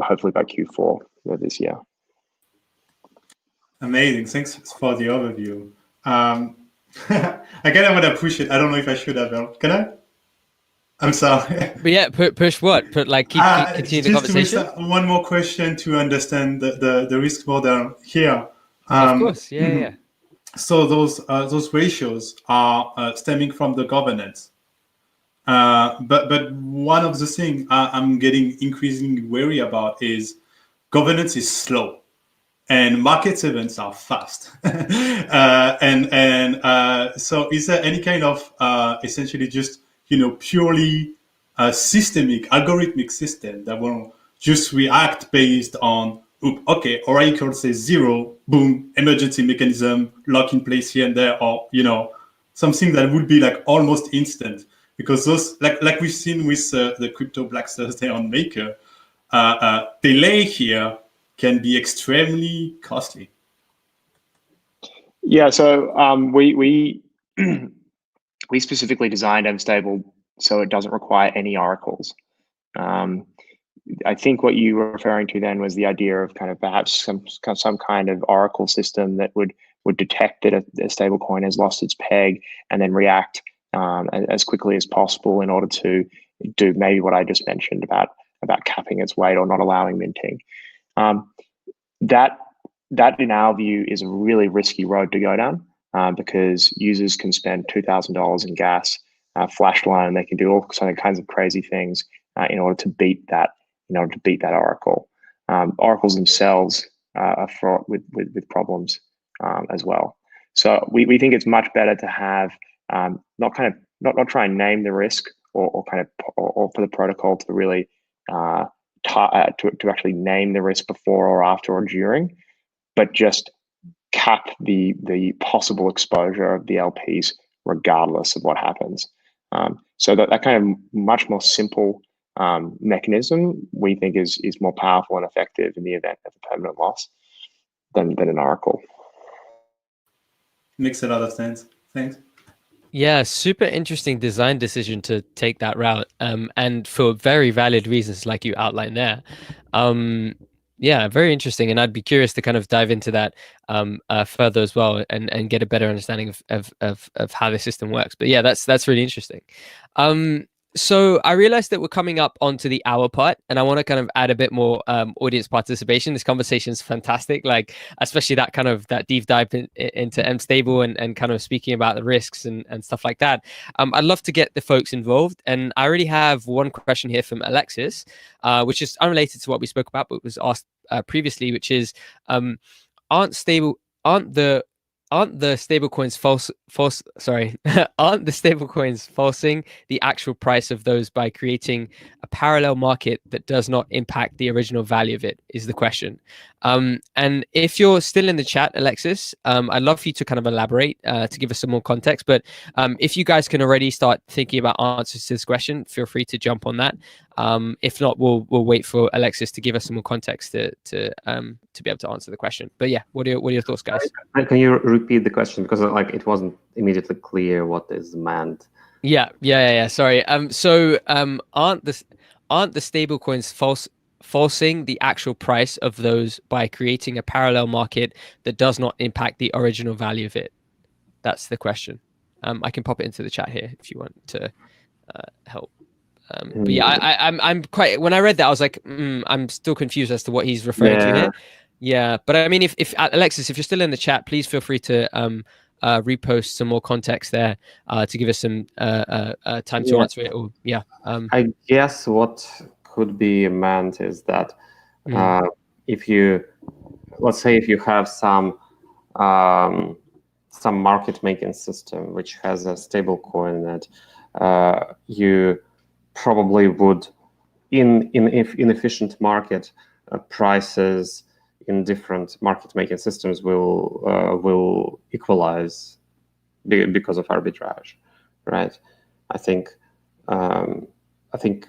Speaker 4: hopefully by Q4 of this year.
Speaker 3: Amazing. Thanks for the overview. I kind of want to push it. I don't know if I should have. Can I? I'm sorry.
Speaker 1: But yeah, push what? Continue the conversation.
Speaker 3: One more question to understand the risk model here.
Speaker 1: Of course, yeah.
Speaker 3: So those ratios are stemming from the governance. But one of the things I'm getting increasingly wary about is governance is slow, and market events are fast. So is there any kind of essentially just purely systemic algorithmic system that will just react based on okay, Oracle says 0, boom, emergency mechanism, lock in place here and there, or something that would be like almost instant, because those like we've seen with the crypto Black Thursday on Maker, delay here can be extremely costly.
Speaker 4: Yeah, so we we specifically designed mStable so it doesn't require any oracles. I think what you were referring to then was the idea of kind of perhaps some kind of oracle system that would detect that a stablecoin has lost its peg and then react as quickly as possible in order to do maybe what I just mentioned about capping its weight or not allowing minting. That in our view is a really risky road to go down because users can spend $2,000 in gas, flash loan, they can do all kinds of crazy things in order to beat that oracle. Oracles themselves are fraught with problems as well. So we think it's much better to have not try and name the risk or for the protocol to really to actually name the risk before or after or during, but just cap the possible exposure of the LPs regardless of what happens. So that kind of much more simple mechanism we think is more powerful and effective in the event of a permanent loss than an oracle.
Speaker 3: Makes a lot of sense. Thanks.
Speaker 1: Yeah, super interesting design decision to take that route, and for very valid reasons like you outlined there. Yeah, very interesting, and I'd be curious to kind of dive into that further as well, and get a better understanding of how the system works. But yeah, that's really interesting. So I realized that we're coming up onto the hour part, and I want to kind of add a bit more audience participation. This conversation is fantastic, like especially that deep dive into mStable and kind of speaking about the risks and stuff like that. I'd love to get the folks involved, and I already have one question here from Alexis, which is unrelated to what we spoke about, but was asked previously, which is, aren't the stablecoins aren't the stablecoins falsing the actual price of those by creating a parallel market that does not impact the original value of it, is the question. And if you're still in the chat, Alexis, I'd love for you to kind of elaborate to give us some more context. But if you guys can already start thinking about answers to this question, feel free to jump on that. If not, we'll wait for Alexis to give us some more context to be able to answer the question. But yeah, what are your thoughts, guys?
Speaker 2: Can you repeat the question, because like it wasn't immediately clear what is meant?
Speaker 1: Yeah. Sorry. So aren't the stablecoins falsing the actual price of those by creating a parallel market that does not impact the original value of it? That's the question. I can pop it into the chat here if you want to help. But yeah, I'm quite. When I read that, I was like, I'm still confused as to what he's referring to here. Yeah, but I mean, if Alexis, if you're still in the chat, please feel free to repost some more context there to give us some time to answer it. Or yeah,
Speaker 2: I guess what could be meant is that let's say if you have some market making system which has a stable coin that you probably would in inefficient market prices in different market making systems will equalize because of arbitrage, right? I think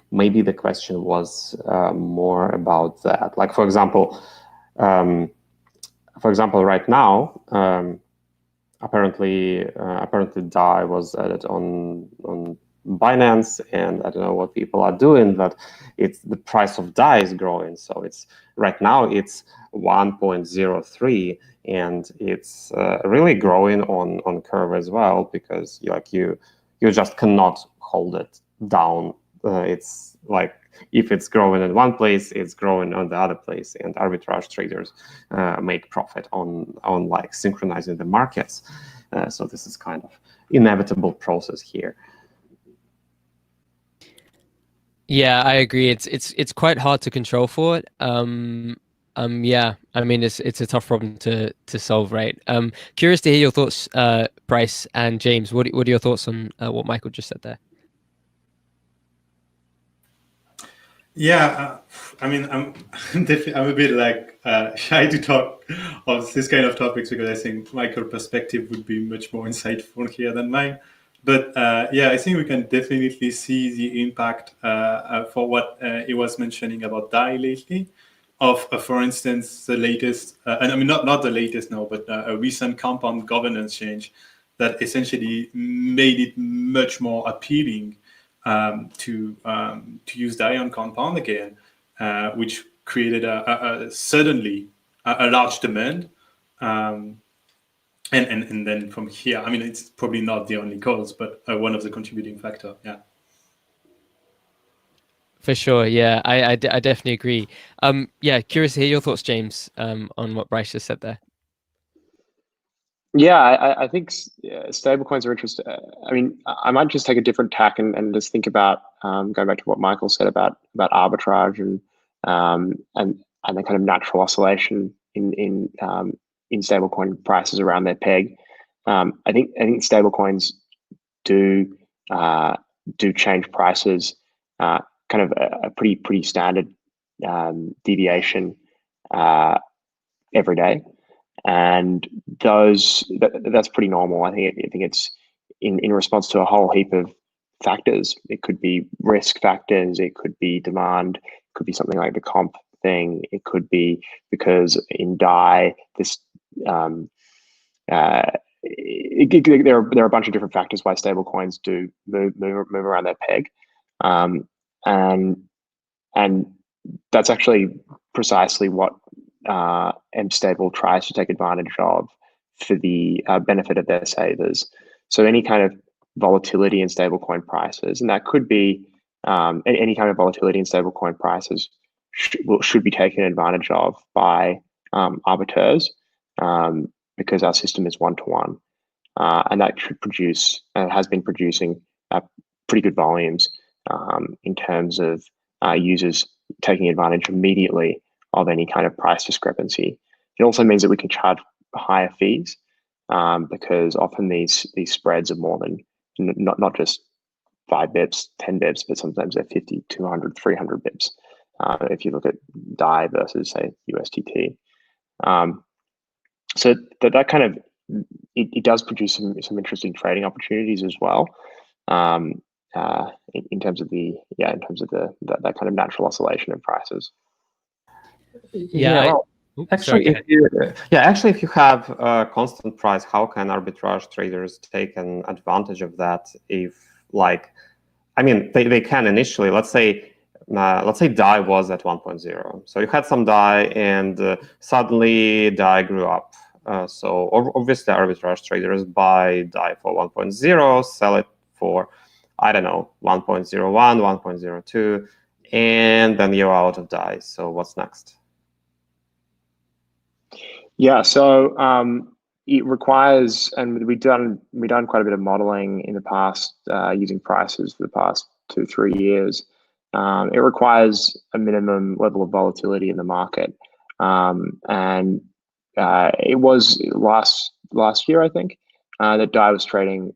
Speaker 2: maybe the question was more about that. Like for example, right now, apparently DAI was added on Binance, and I don't know what people are doing, but it's the price of DAI is growing. So it's right now it's 1.03, and it's really growing on Curve as well, because you just cannot hold it down. It's like if it's growing in one place, it's growing on the other place, and arbitrage traders make profit on like synchronizing the markets. So this is kind of inevitable process here.
Speaker 1: Yeah, I agree. It's quite hard to control for it. Yeah, I mean it's a tough problem to solve, right? Curious to hear your thoughts, Bryce and James. What are your thoughts on what Michael just said there?
Speaker 3: Yeah, I mean, I'm definitely I'm a bit like shy to talk of this kind of topics because I think Michael's perspective would be much more insightful here than mine. But yeah, I think we can definitely see the impact for what he was mentioning about DAI lately. Of, for instance, the latest, and I mean not the latest now, but a recent compound governance change that essentially made it much more appealing to use DAI on compound again, which created suddenly a large demand. And then from here, I mean, it's probably not the only cause, but one of the contributing factor. Yeah.
Speaker 1: For sure, yeah, I definitely agree. Yeah, curious to hear your thoughts, James, on what Bryce just said there.
Speaker 4: Yeah, I think stablecoins are interesting. I mean, I might just take a different tack and just think about going back to what Michael said about arbitrage and the kind of natural oscillation in stablecoin prices around their peg. I think stablecoins do change prices kind of a pretty standard deviation every day. And that's pretty normal. I think it's in response to a whole heap of factors. It could be risk factors. It could be demand. It could be something like the comp thing. It could be because in DAI this there are a bunch of different factors why stablecoins do move around their peg, and that's actually precisely what mStable tries to take advantage of for the benefit of their savers. So any kind of volatility in stablecoin prices, and that could be any kind of volatility in stablecoin prices, should be taken advantage of by arbiters, because our system is one-to-one, and that should produce has been producing pretty good volumes in terms of users taking advantage immediately of any kind of price discrepancy. It also means that we can charge higher fees because often these spreads are more than not just 5 bips, 10 bips, but sometimes they're 50, 200, 300 bips. If you look at DAI versus say USDT. So that kind of, it does produce some interesting trading opportunities as well. In terms of that kind of natural oscillation in prices.
Speaker 1: Yeah,
Speaker 2: actually, if you have a constant price, how can arbitrage traders take an advantage of that? If, like, I mean, they can initially. Let's say DAI was at 1.0. So you had some DAI, and suddenly DAI grew up. So obviously, arbitrage traders buy DAI for 1.0, sell it for, I don't know, 1.01, 1.02, and then you're out of DAI. So what's next?
Speaker 4: Yeah, so it requires, and we've done quite a bit of modeling in the past using prices for the past 2-3 years. It requires a minimum level of volatility in the market, and it was last year, I think, that DAI was trading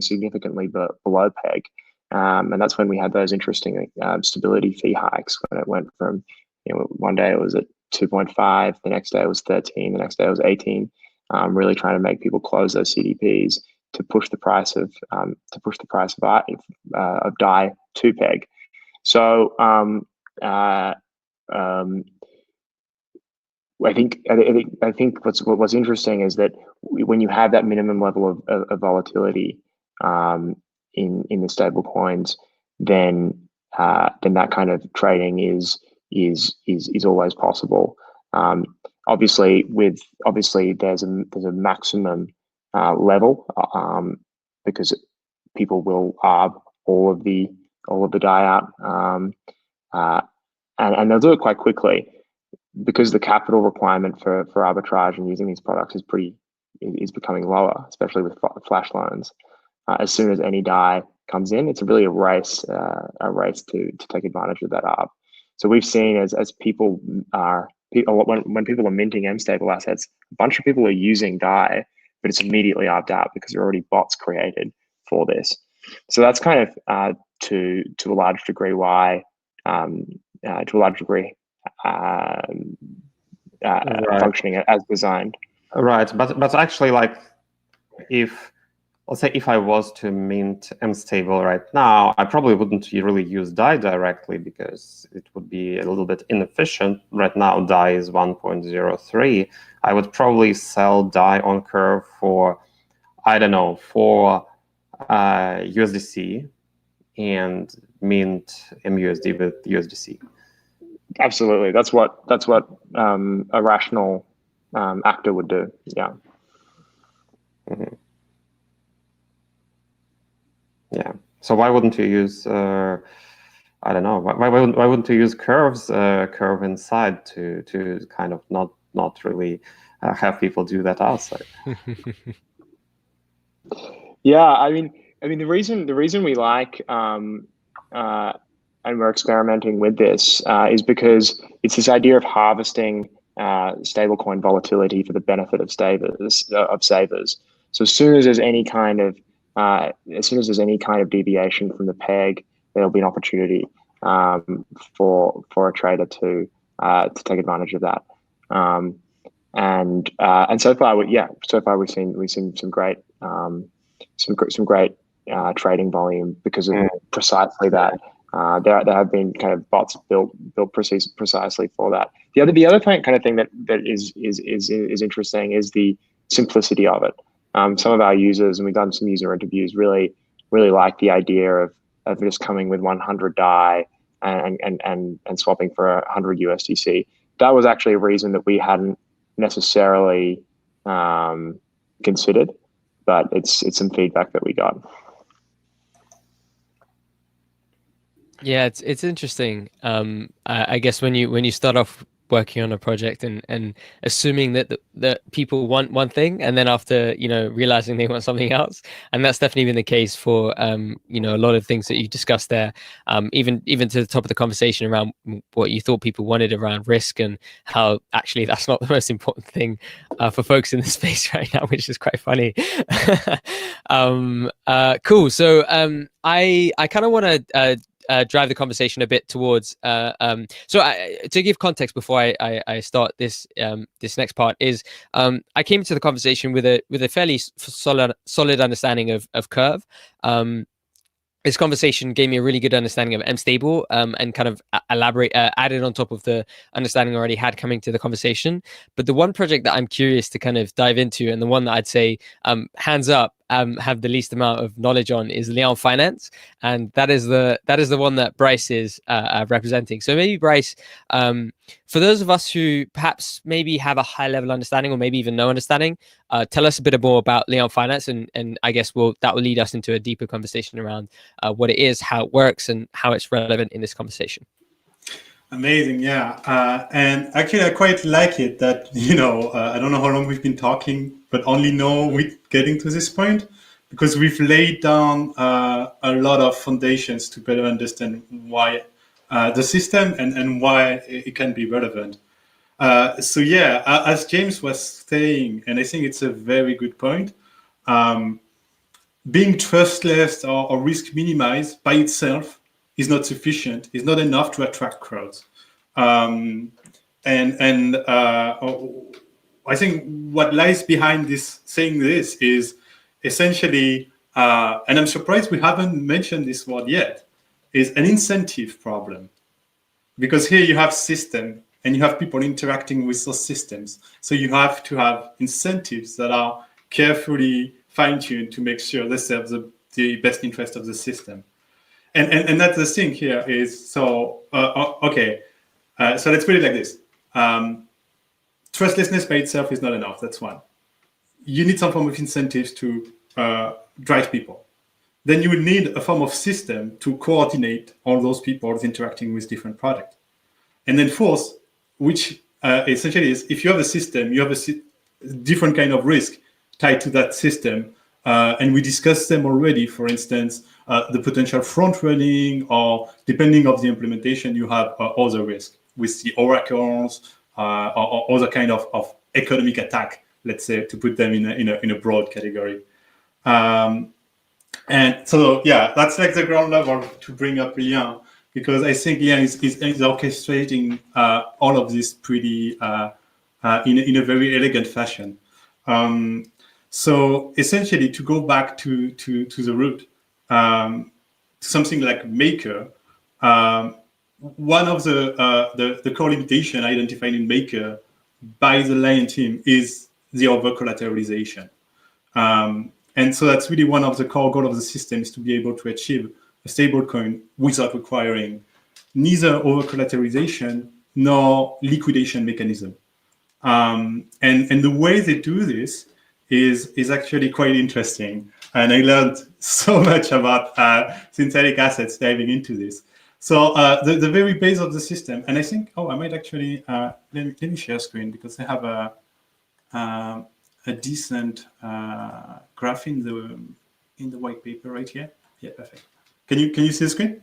Speaker 4: significantly below peg, and that's when we had those interesting stability fee hikes when it went from, one day it was at 2.5, the next day it was 13, the next day it was 18, really trying to make people close those CDPs to push the price of DAI to peg. So I think what's interesting is that when you have that minimum level of volatility in the stable coins, then that kind of trading is always possible. Obviously, there's a maximum level because people will arb all of the DAI out, and they'll do it quite quickly because the capital requirement for arbitrage and using these products is becoming lower, especially with flash loans. As soon as any DAI comes in, it's really a race to take advantage of that arb. So we've seen as people are when people are minting mStable assets, a bunch of people are using DAI, but it's immediately arbed out because there are already bots created for this. So that's kind of to a large degree why to a large degree functioning as designed.
Speaker 2: Right, but actually, like, let's say if I was to mint mStable right now, I probably wouldn't really use DAI directly because it would be a little bit inefficient. Right now, DAI is 1.03. I would probably sell DAI on Curve for, I don't know, for USDC and mint mUSD with USDC.
Speaker 4: Absolutely, that's what a rational actor would do. Yeah.
Speaker 2: Mm-hmm. Yeah. So why wouldn't you use? I don't know. Why wouldn't you use Curve inside to kind of not really have people do that outside?
Speaker 4: Yeah, I mean the reason we like and we're experimenting with this is because it's this idea of harvesting stablecoin volatility for the benefit of savers. So as soon as there's any kind of deviation from the peg, there'll be an opportunity for a trader to take advantage of that. And so far, we've seen some great trading volume because of precisely that. There have been kind of bots built precisely for that. The other kind of thing that is interesting is the simplicity of it. Some of our users, and we've done some user interviews, really like the idea of just coming with 100 DAI and swapping for 100 USDC. That was actually a reason that we hadn't necessarily considered, but it's some feedback that we got.
Speaker 1: Yeah, it's interesting. I guess when you start off working on a project and assuming that people want one thing, and then after realizing they want something else, and that's definitely been the case for a lot of things that you discussed there, even to the top of the conversation around what you thought people wanted around risk and how actually that's not the most important thing for folks in the space right now, which is quite funny. Cool. So I kind of want to drive the conversation a bit towards to give context before I start this this next part is I came to the conversation with a fairly solid understanding of Curve. This conversation gave me a really good understanding of mStable and kind of added on top of the understanding I already had coming to the conversation. But the one project that I'm curious to kind of dive into, and the one that I'd say hands up have the least amount of knowledge on, is Lien.Finance, and that is the one that Bryce is representing. So maybe Bryce, for those of us who perhaps maybe have a high level understanding or maybe even no understanding, tell us a bit more about Lien.Finance, and I guess that will lead us into a deeper conversation around what it is, how it works, and how it's relevant in this conversation.
Speaker 3: Amazing, yeah. And actually, I quite like it that, I don't know how long we've been talking, but only know we're getting to this point because we've laid down a lot of foundations to better understand why the system and why it can be relevant. So yeah, as James was saying, and I think it's a very good point, being trustless or risk minimized by itself is not sufficient, is not enough to attract crowds. I think what lies behind saying this is essentially, and I'm surprised we haven't mentioned this word yet, is an incentive problem. Because here you have system and you have people interacting with those systems. So you have to have incentives that are carefully fine-tuned to make sure they serve the best interest of the system. And that's the thing here is, so, okay, so let's put it like this. Trustlessness by itself is not enough, that's one. You need some form of incentives to drive people. Then you will need a form of system to coordinate all those people interacting with different products. And then fourth, which essentially is, if you have a system, you have a different kind of risk tied to that system. And we discussed them already, for instance, the potential front running, or depending on the implementation, you have other risk with the oracles or other kind of economic attack, let's say, to put them in a broad category. And so, yeah, that's like the ground level to bring up Lien. because I think Lien is orchestrating all of this pretty in a very elegant fashion. So essentially, to go back to the root, something like Maker, one of the core limitation identified in Maker by the Lien team is the over-collateralisation. And so that's really one of the core goals of the system, is to be able to achieve a stablecoin without requiring neither over-collateralisation nor liquidation mechanism. And the way they do this is actually quite interesting. And I learned so much about synthetic assets diving into this. So the very base of the system, and I think, I might actually, let me share screen, because I have a decent graph in the white paper right here. Yeah, perfect. Can you see the screen?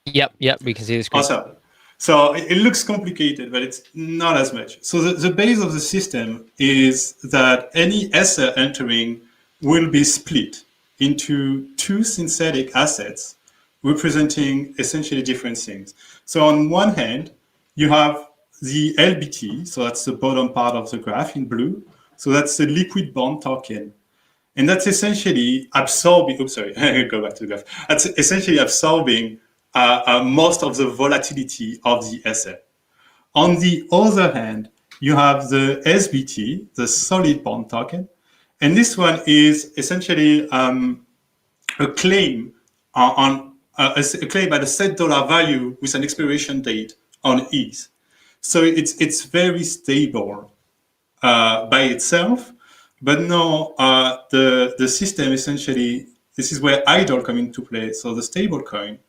Speaker 1: Yep, we can see the screen.
Speaker 3: Awesome. So it looks complicated, but it's not as much. So the base of the system is that any asset entering will be split into two synthetic assets representing essentially different things. So on one hand, you have the LBT, so that's the bottom part of the graph in blue. So that's the liquid bond token. And that's essentially absorbing, oops, sorry, go back to the graph. That's essentially absorbing most of the volatility of the asset. On the other hand, you have the SBT, the solid bond token. And this one is essentially a claim a claim at a set dollar value with an expiration date on ETH. So it's very stable by itself, but no, the system essentially, this is where idle come into play. So the stable coin.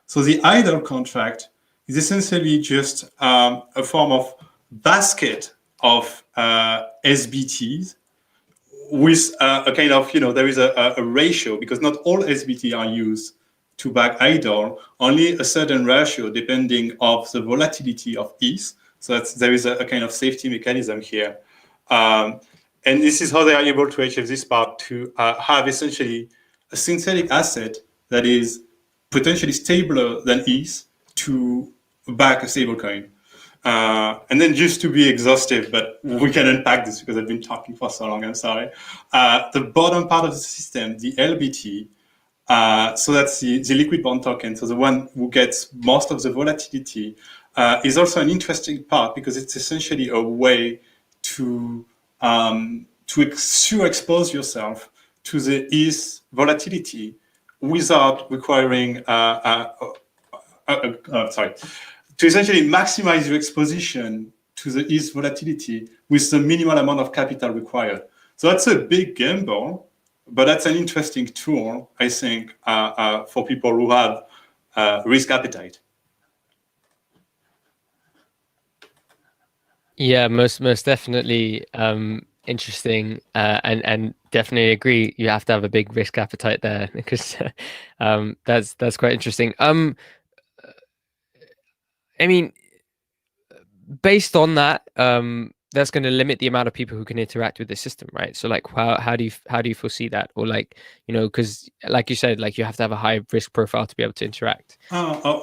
Speaker 3: So the idle contract is essentially just a form of basket of SBTs with a kind of, there is a ratio, because not all SBT are used to back idle, only a certain ratio depending of the volatility of ETH. So there is a kind of safety mechanism here. And this is how they are able to achieve this part, to have essentially a synthetic asset that is potentially stabler than ETH to back a stablecoin. And then, just to be exhaustive, but we can unpack this because I've been talking for so long, I'm sorry. The bottom part of the system, the LBT, so that's the liquid bond token, so the one who gets most of the volatility, is also an interesting part, because it's essentially a way to expose yourself to the ETH volatility without requiring, to essentially maximize your exposition to the ETH volatility with the minimal amount of capital required. So that's a big gamble, but that's an interesting tool, I think, for people who have risk appetite.
Speaker 1: Yeah, most definitely interesting, and definitely agree. You have to have a big risk appetite there, because that's quite interesting. I mean, based on that, that's going to limit the amount of people who can interact with the system, right? So like, how do you foresee that? Or like, because like you said, like you have to have a high risk profile to be able to interact.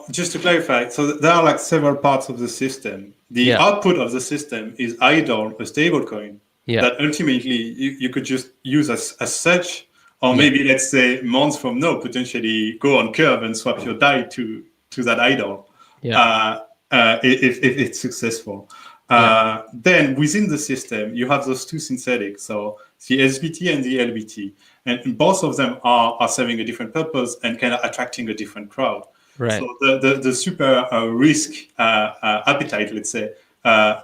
Speaker 3: Just to clarify, so there are like several parts of the system. The output of the system is idle, a stablecoin that ultimately you could just use as such, or maybe let's say months from now, potentially go on Curve and swap your DAI to that idle. If it's successful. Then within the system, you have those two synthetics, so the SBT and the LBT. And both of them are serving a different purpose and kind of attracting a different crowd.
Speaker 1: Right.
Speaker 3: So the super risk appetite, let's say,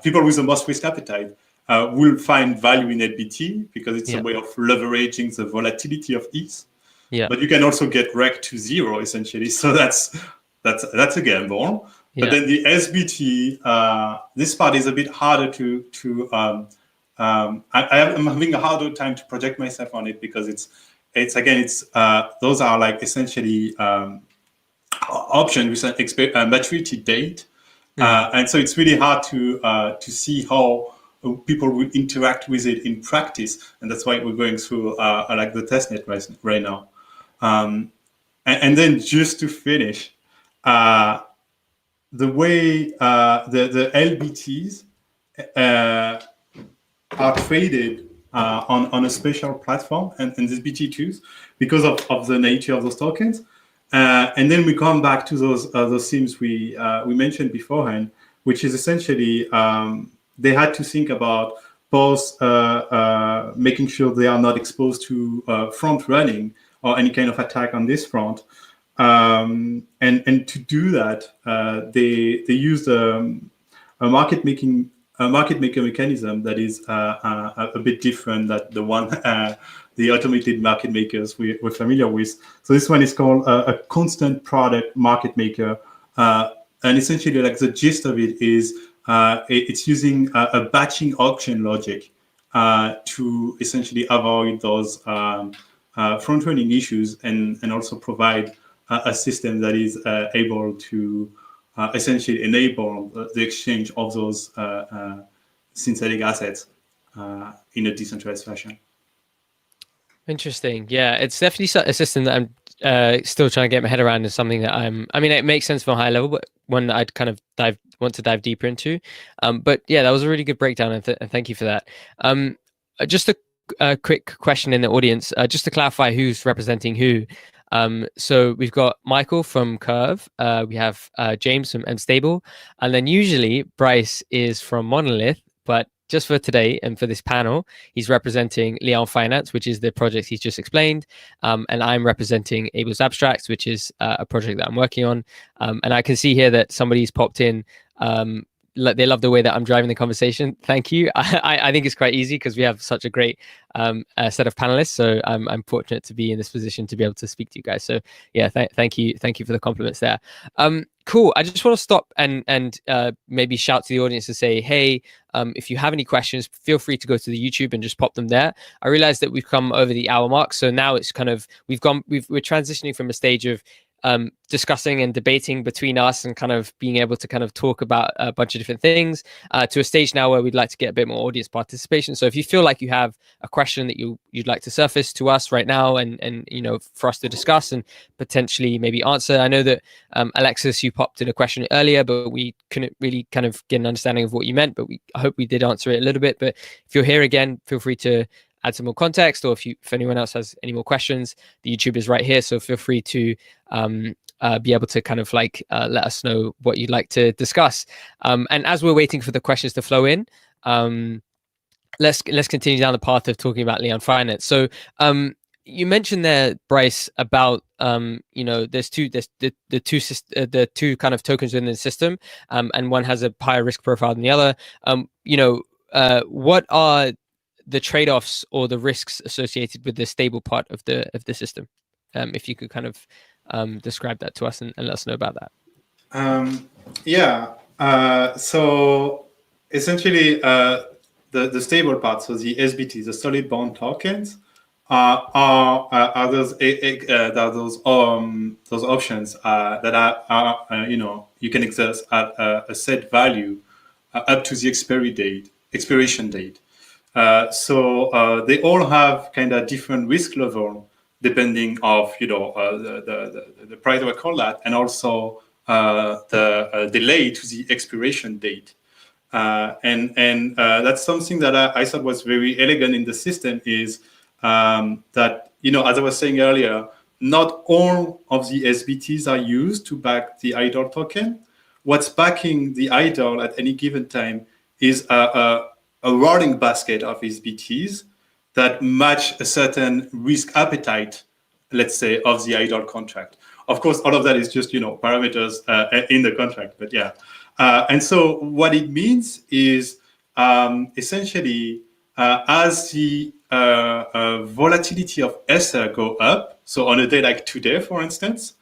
Speaker 3: people with the most risk appetite will find value in LBT, because it's a way of leveraging the volatility of ETH. But you can also get wrecked to zero, essentially. So that's a gamble. But then the SBT, this part is a bit harder I'm having a harder time to project myself on it, because it's those are like essentially options with a maturity date, and so it's really hard to see how people will interact with it in practice, and that's why we're going through like the testnet right now. And then just to finish. the way the LBTs are traded on a special platform and these BT2s because of the nature of those tokens. And then we come back to those themes we mentioned beforehand, which is essentially they had to think about both making sure they are not exposed to front running or any kind of attack on this front. And to do that, they used a market maker mechanism that is a bit different than the one the automated market makers we're familiar with. So this one is called a constant product market maker, and essentially, like the gist of it is, it's using a batching auction logic to essentially avoid those front-running issues and also provide a system that is able to essentially enable the exchange of those synthetic assets in a decentralized fashion.
Speaker 1: Interesting. Yeah, it's definitely a system that I'm still trying to get my head around, and something that I mean, it makes sense from a high level, but one that I'd kind of want to dive deeper into. But yeah, that was a really good breakdown, and thank you for that. Just a quick question in the audience, just to clarify who's representing who. So we've got Michael from Curve, we have James from mStable, and then usually Bryce is from Monolith, but just for today and for this panel, he's representing Lien.Finance, which is the project he's just explained, and I'm representing Abel's Abstracts, which is a project that I'm working on. And I can see here that somebody's popped in. They love the way that I'm driving the conversation. Thank you. I think it's quite easy because we have such a great set of panelists. So I'm fortunate to be in this position to be able to speak to you guys. So yeah, thank you for the compliments there. Cool. I just want to stop and maybe shout to the audience and say, hey, if you have any questions, feel free to go to the YouTube and just pop them there. I realize that we've come over the hour mark, so now it's kind of we're transitioning from a stage of discussing and debating between us and kind of being able to kind of talk about a bunch of different things to a stage now where we'd like to get a bit more audience participation. So if you feel like you have a question that you'd like to surface to us right now and you know, for us to discuss and potentially maybe answer. I know that Alexis, you popped in a question earlier, but we couldn't really kind of get an understanding of what you meant, but I hope we did answer it a little bit. But if you're here again, feel free to add some more context, or if anyone else has any more questions, the YouTube is right here, so feel free to be able to kind of like let us know what you'd like to discuss. And as we're waiting for the questions to flow in, let's continue down the path of talking about Lien.Finance. So you mentioned there, Bryce, about you know, there's the two kind of tokens within the system, and one has a higher risk profile than the other. You know, what are the trade-offs or the risks associated with the stable part of the system? If you could kind of describe that to us and let us know about that.
Speaker 3: Yeah. So essentially, the stable part, so the SBT, the solid bond tokens, are those options that are you know, you can exercise at a set value up to the expiration date. So they all have kind of different risk level depending of, you know, the price we call that, and also the delay to the expiration date. And that's something that I thought was very elegant in the system, is that, you know, as I was saying earlier, not all of the SBTs are used to back the idle token. What's backing the idle at any given time is a rolling basket of SBTs that match a certain risk appetite, let's say, of the idle contract. Of course, all of that is just, you know, parameters in the contract, but yeah. And so what it means is essentially as the volatility of Ether go up, so on a day like today, for instance,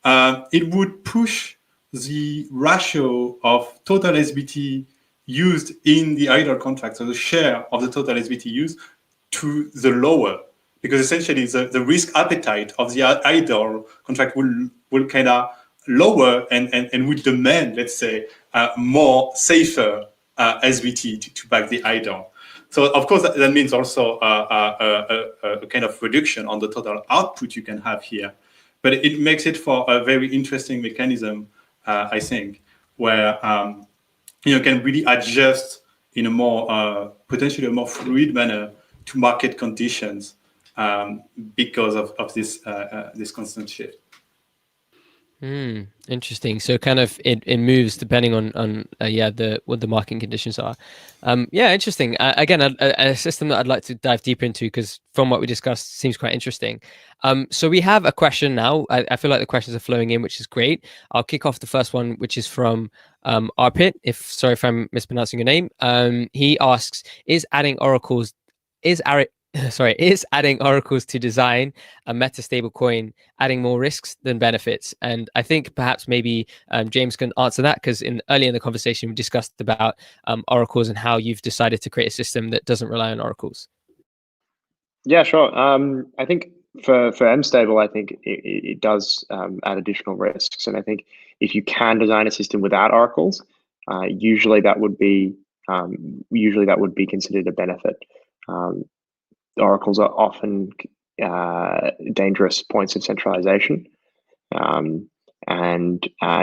Speaker 3: it would push the ratio of total SBT used in the idle contract, so the share of the total SBT used, to the lower, because essentially the risk appetite of the idle contract will kind of lower and would demand, let's say, more safer SBT to back the idle. So of course that means also a kind of reduction on the total output you can have here. but it makes it for a very interesting mechanism, I think, where can really adjust in a more potentially a more fluid manner to market conditions because of this constant shift.
Speaker 1: Interesting. So kind of it moves depending on what the market conditions are. Interesting. Again, a system that I'd like to dive deeper into, because from what we discussed seems quite interesting. So we have a question now. I feel like the questions are flowing in, which is great. I'll kick off the first one, which is from Arpit. Sorry if I'm mispronouncing your name. He asks, is adding oracles to design a meta-stablecoin adding more risks than benefits? And I think perhaps maybe James can answer that, because early in the conversation we discussed about oracles and how you've decided to create a system that doesn't rely on oracles.
Speaker 4: Yeah, sure. I think for mStable, I think it does add additional risks, and I think if you can design a system without oracles, usually that would be considered a benefit. Oracles are often dangerous points of centralization, and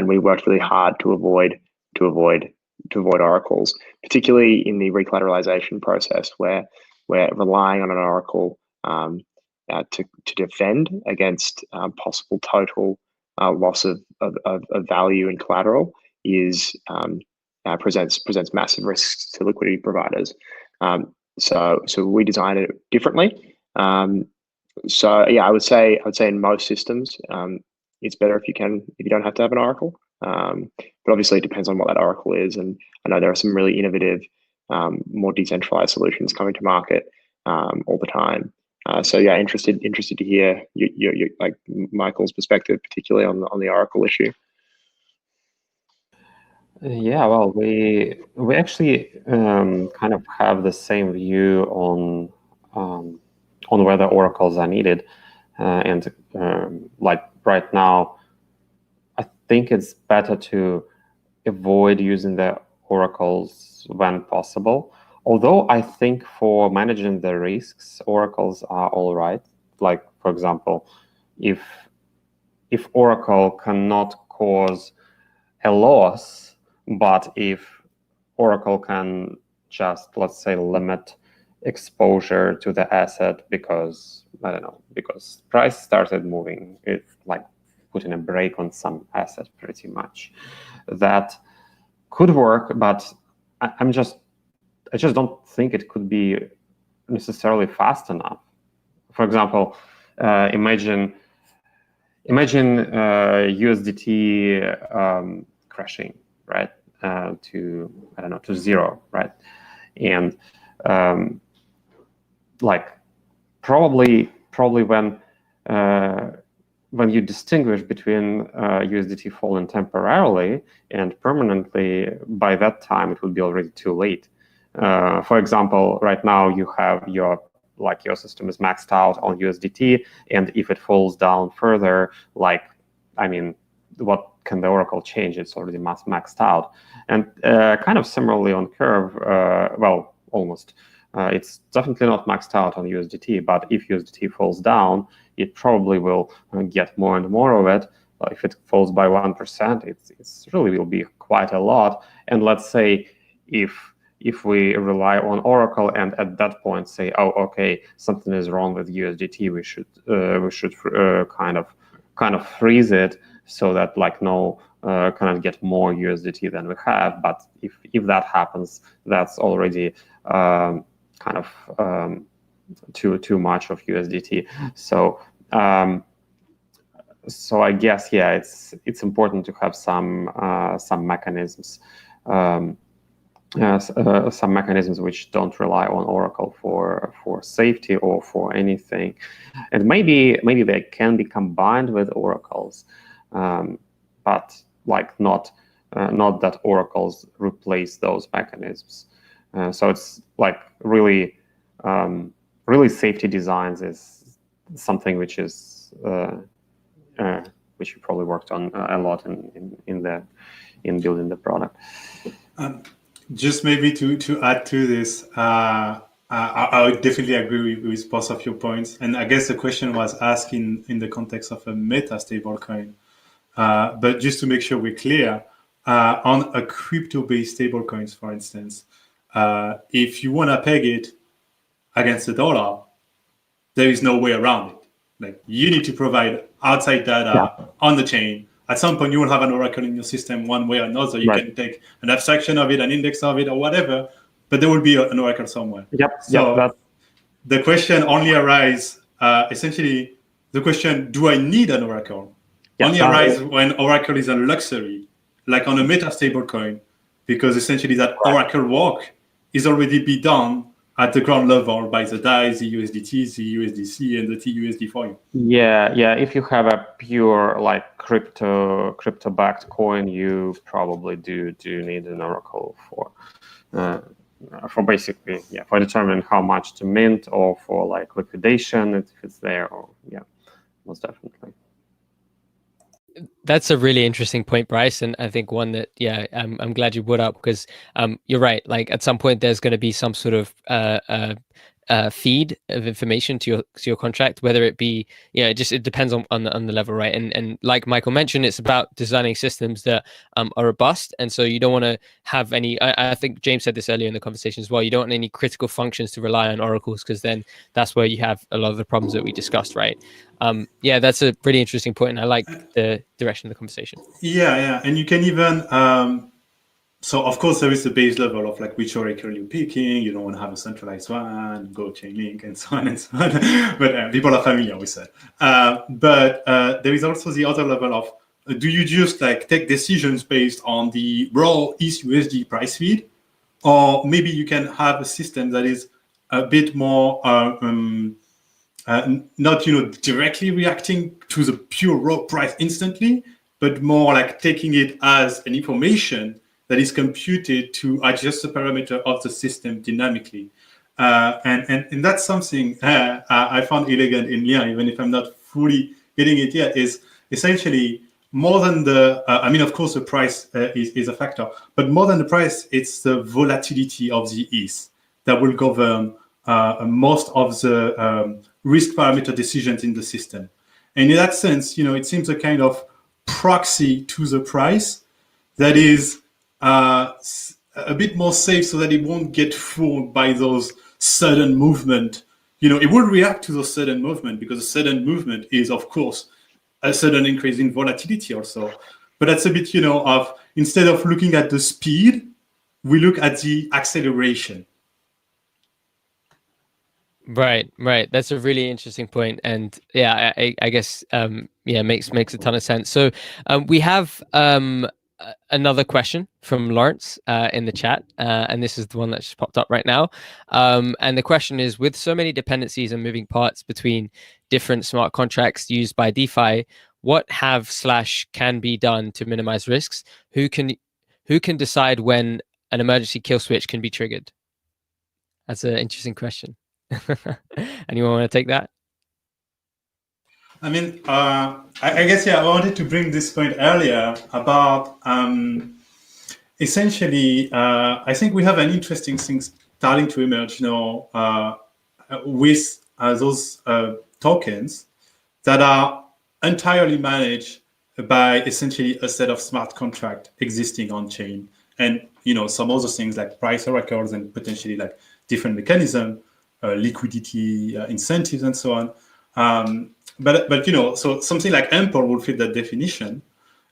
Speaker 4: we worked really hard to avoid oracles, particularly in the recollateralization process, where we're relying on an oracle to defend against possible total loss of value and collateral presents massive risks to liquidity providers. So we designed it differently. So yeah, I would say in most systems, it's better if you don't have to have an oracle. But obviously it depends on what that oracle is. And I know there are some really innovative, more decentralized solutions coming to market all the time. So yeah, interested to hear your like Michael's perspective, particularly on the oracle issue.
Speaker 2: Yeah, well, we actually kind of have the same view on whether oracles are needed, and like right now, I think it's better to avoid using the oracles when possible. Although I think for managing the risks, oracles are all right. Like, for example, if oracle cannot cause a loss, but if oracle can just, let's say, limit exposure to the asset because, I don't know, because price started moving, it's like putting a brake on some asset pretty much. That could work, but I just don't think it could be necessarily fast enough. For example, imagine USDT crashing, right, to, I don't know, to zero, right? And like probably when you distinguish between USDT falling temporarily and permanently, by that time it would be already too late. For example, right now you have your system is maxed out on USDT, and if it falls down further, like, I mean, what can the oracle change? It's already maxed out. And kind of similarly on Curve, well, almost. It's definitely not maxed out on USDT, but if USDT falls down, it probably will get more and more of it. If it falls by 1%, it's really will be quite a lot. And let's say if we rely on Oracle and at that point say, oh, okay, something is wrong with USDT, we should kind of freeze it so that like no cannot get more USDT than we have. But if that happens, that's already kind of too much of USDT. So so I guess, yeah, it's important to have some mechanisms. Some mechanisms which don't rely on Oracle for safety or for anything, and maybe they can be combined with oracles, but like not that oracles replace those mechanisms. So it's like really safety designs is something which is which you probably worked on a lot in building the product.
Speaker 3: Just maybe to add to this, I would definitely agree with both of your points. And I guess the question was asked in the context of a meta-stablecoin. But just to make sure we're clear, on a crypto-based stablecoins, for instance, if you want to peg it against the dollar, there is no way around it. Like, you need to provide outside data on the chain. At some point, you will have an oracle in your system one way or another. You can take an abstraction of it, an index of it, or whatever, but there will be an oracle somewhere. So the question only arises, essentially, the question, do I need an oracle? Only arises when oracle is a luxury, like on a meta-stablecoin, because essentially that oracle work is already be done at the ground level by the DAI, the USDT, the USDC, and the TUSD for you.
Speaker 2: Yeah. If you have a pure like crypto-backed coin, you probably do need an oracle for basically for determining how much to mint, or for like liquidation if it's there, or most definitely.
Speaker 1: That's a really interesting point, Bryce, and I think one that I'm glad you brought up, because you're right. Like, at some point, there's going to be some sort of feed of information to your contract, whether it be it depends on the level, right? And like Michael mentioned, it's about designing systems that are robust, and so you don't want to have any. I think James said this earlier in the conversation as well. You don't want any critical functions to rely on oracles, because then that's where you have a lot of the problems that we discussed, right? That's a pretty interesting point, and I like the direction of the conversation.
Speaker 3: And you can even so of course there is the base level of like which oracle you're picking. You don't want to have a centralized one, go Chainlink, and so on and so on. But people are familiar with that. But there is also the other level of do you just like take decisions based on the raw ETH/USD price feed, or maybe you can have a system that is a bit more not directly reacting to the pure raw price instantly, but more like taking it as an information that is computed to adjust the parameter of the system dynamically. And that's something I found elegant in Lien, even if I'm not fully getting it yet, is essentially more than the, of course, the price is a factor, but more than the price, it's the volatility of the ETH that will govern most of the risk parameter decisions in the system. And in that sense, it seems a kind of proxy to the price that is a bit more safe, so that it won't get fooled by those sudden movement. It will react to those sudden movement, because a sudden movement is, of course, a sudden increase in volatility also. But that's a bit, of, instead of looking at the speed, we look at the acceleration.
Speaker 1: Right. That's a really interesting point, and I guess makes a ton of sense. So we have another question from Lawrence in the chat, and this is the one that just popped up right now. And the question is: with so many dependencies and moving parts between different smart contracts used by DeFi, what can be done to minimize risks? Who can decide when an emergency kill switch can be triggered? That's an interesting question. Anyone want to take that?
Speaker 3: I guess, I wanted to bring this point earlier about essentially, I think we have an interesting thing starting to emerge now with those tokens that are entirely managed by essentially a set of smart contracts existing on chain, and some other things like price oracles and potentially like different mechanisms. Liquidity incentives and so on, but so something like Ample would fit that definition,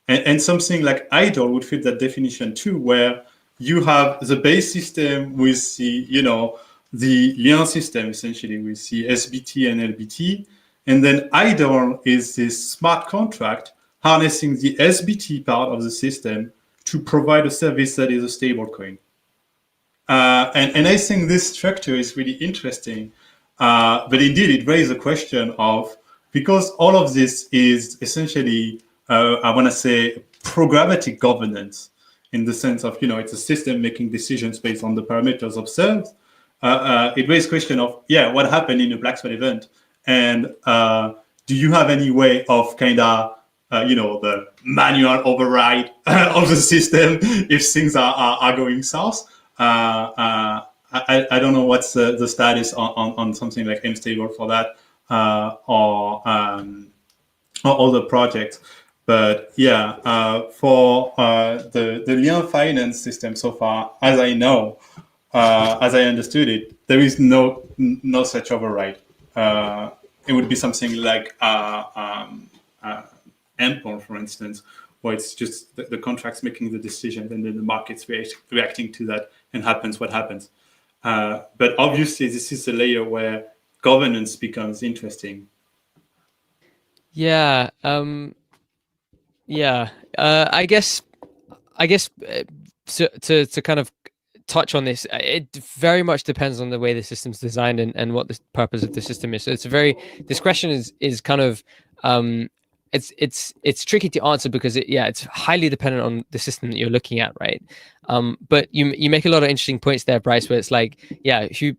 Speaker 3: and something like IDOL would fit that definition too, where you have the base system with the the Lien system essentially with the SBT and LBT, and then IDOL is this smart contract harnessing the SBT part of the system to provide a service that is a stable coin. And I think this structure is really interesting, but indeed it raises a question of, because all of this is essentially, I want to say, programmatic governance, in the sense of, it's a system making decisions based on the parameters observed. It raises question of, what happened in a black swan event? And do you have any way of kind of, the manual override of the system if things are going south? I don't know what's the status on something like mStable for that, or other projects. But yeah, for the Lien.Finance system so far, as I know, as I understood it, there is no such override. It would be something like Ample, for instance, where it's just the contracts making the decision and then the market's reacting to that, and happens what happens. But obviously, this is a layer where governance becomes interesting.
Speaker 1: Yeah. Yeah. I guess to kind of touch on this, it very much depends on the way the system's designed and what the purpose of the system is. So it's a very, this question is kind of it's tricky to answer because it's highly dependent on the system that you're looking at, right? But you make a lot of interesting points there, Bryce, where it's like, who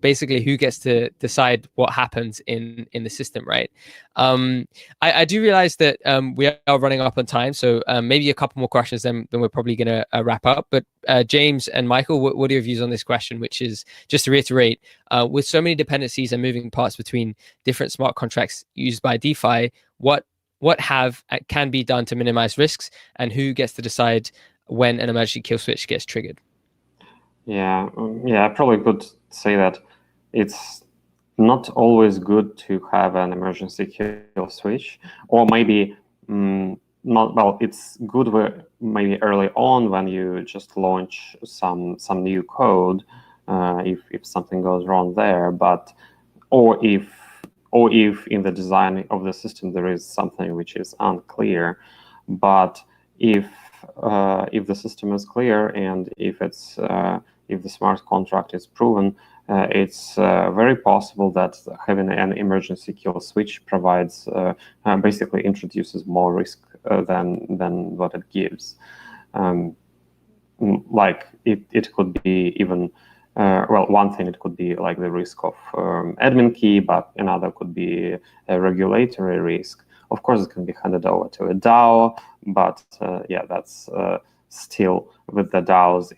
Speaker 1: gets to decide what happens in the system, right? I do realize that we are running up on time, so maybe a couple more questions, then we're probably going to wrap up. But James and Michael, what are your views on this question? Which is, just to reiterate, with so many dependencies and moving parts between different smart contracts used by DeFi, what can be done to minimize risks, and who gets to decide when an emergency kill switch gets triggered?
Speaker 2: I probably could say that it's not always good to have an emergency kill switch, or maybe not. Well, it's good maybe early on when you just launch some new code, if something goes wrong there, or if in the design of the system there is something which is unclear. But if the system is clear, and if the smart contract is proven, it's very possible that having an emergency kill switch provides basically introduces more risk than what it gives. Like it could be even. One thing, it could be like the risk of admin key, but another could be a regulatory risk. Of course, it can be handed over to a DAO, but that's still with the DAOs.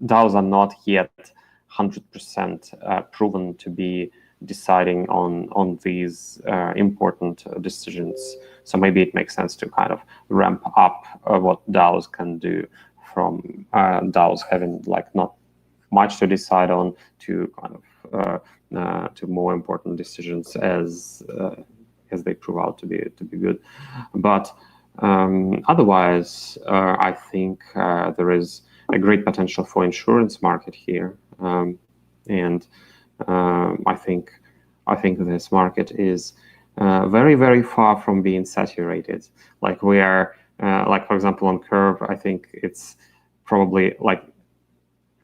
Speaker 2: DAOs are not yet 100% proven to be deciding on these important decisions. So maybe it makes sense to kind of ramp up what DAOs can do from DAOs having like not much to decide on to kind of to more important decisions as they prove out to be good. But otherwise, I think there is a great potential for insurance market here, and I think this market is very, very far from being saturated. Like we are, like for example on Curve, I think it's probably like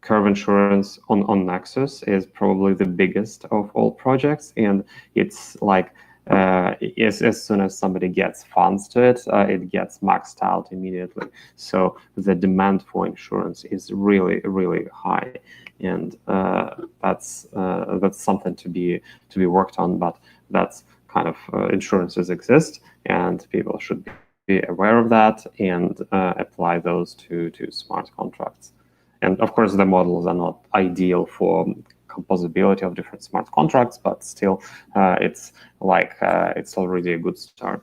Speaker 2: Curve insurance on Nexus is probably the biggest of all projects, and it's like as soon as somebody gets funds to it, it gets maxed out immediately. So the demand for insurance is really, really high, and that's something to be worked on. But that's kind of insurances exist, and people should be aware of that and apply those to smart contracts. And of course, the models are not ideal for composability of different smart contracts, but still, it's already a good start.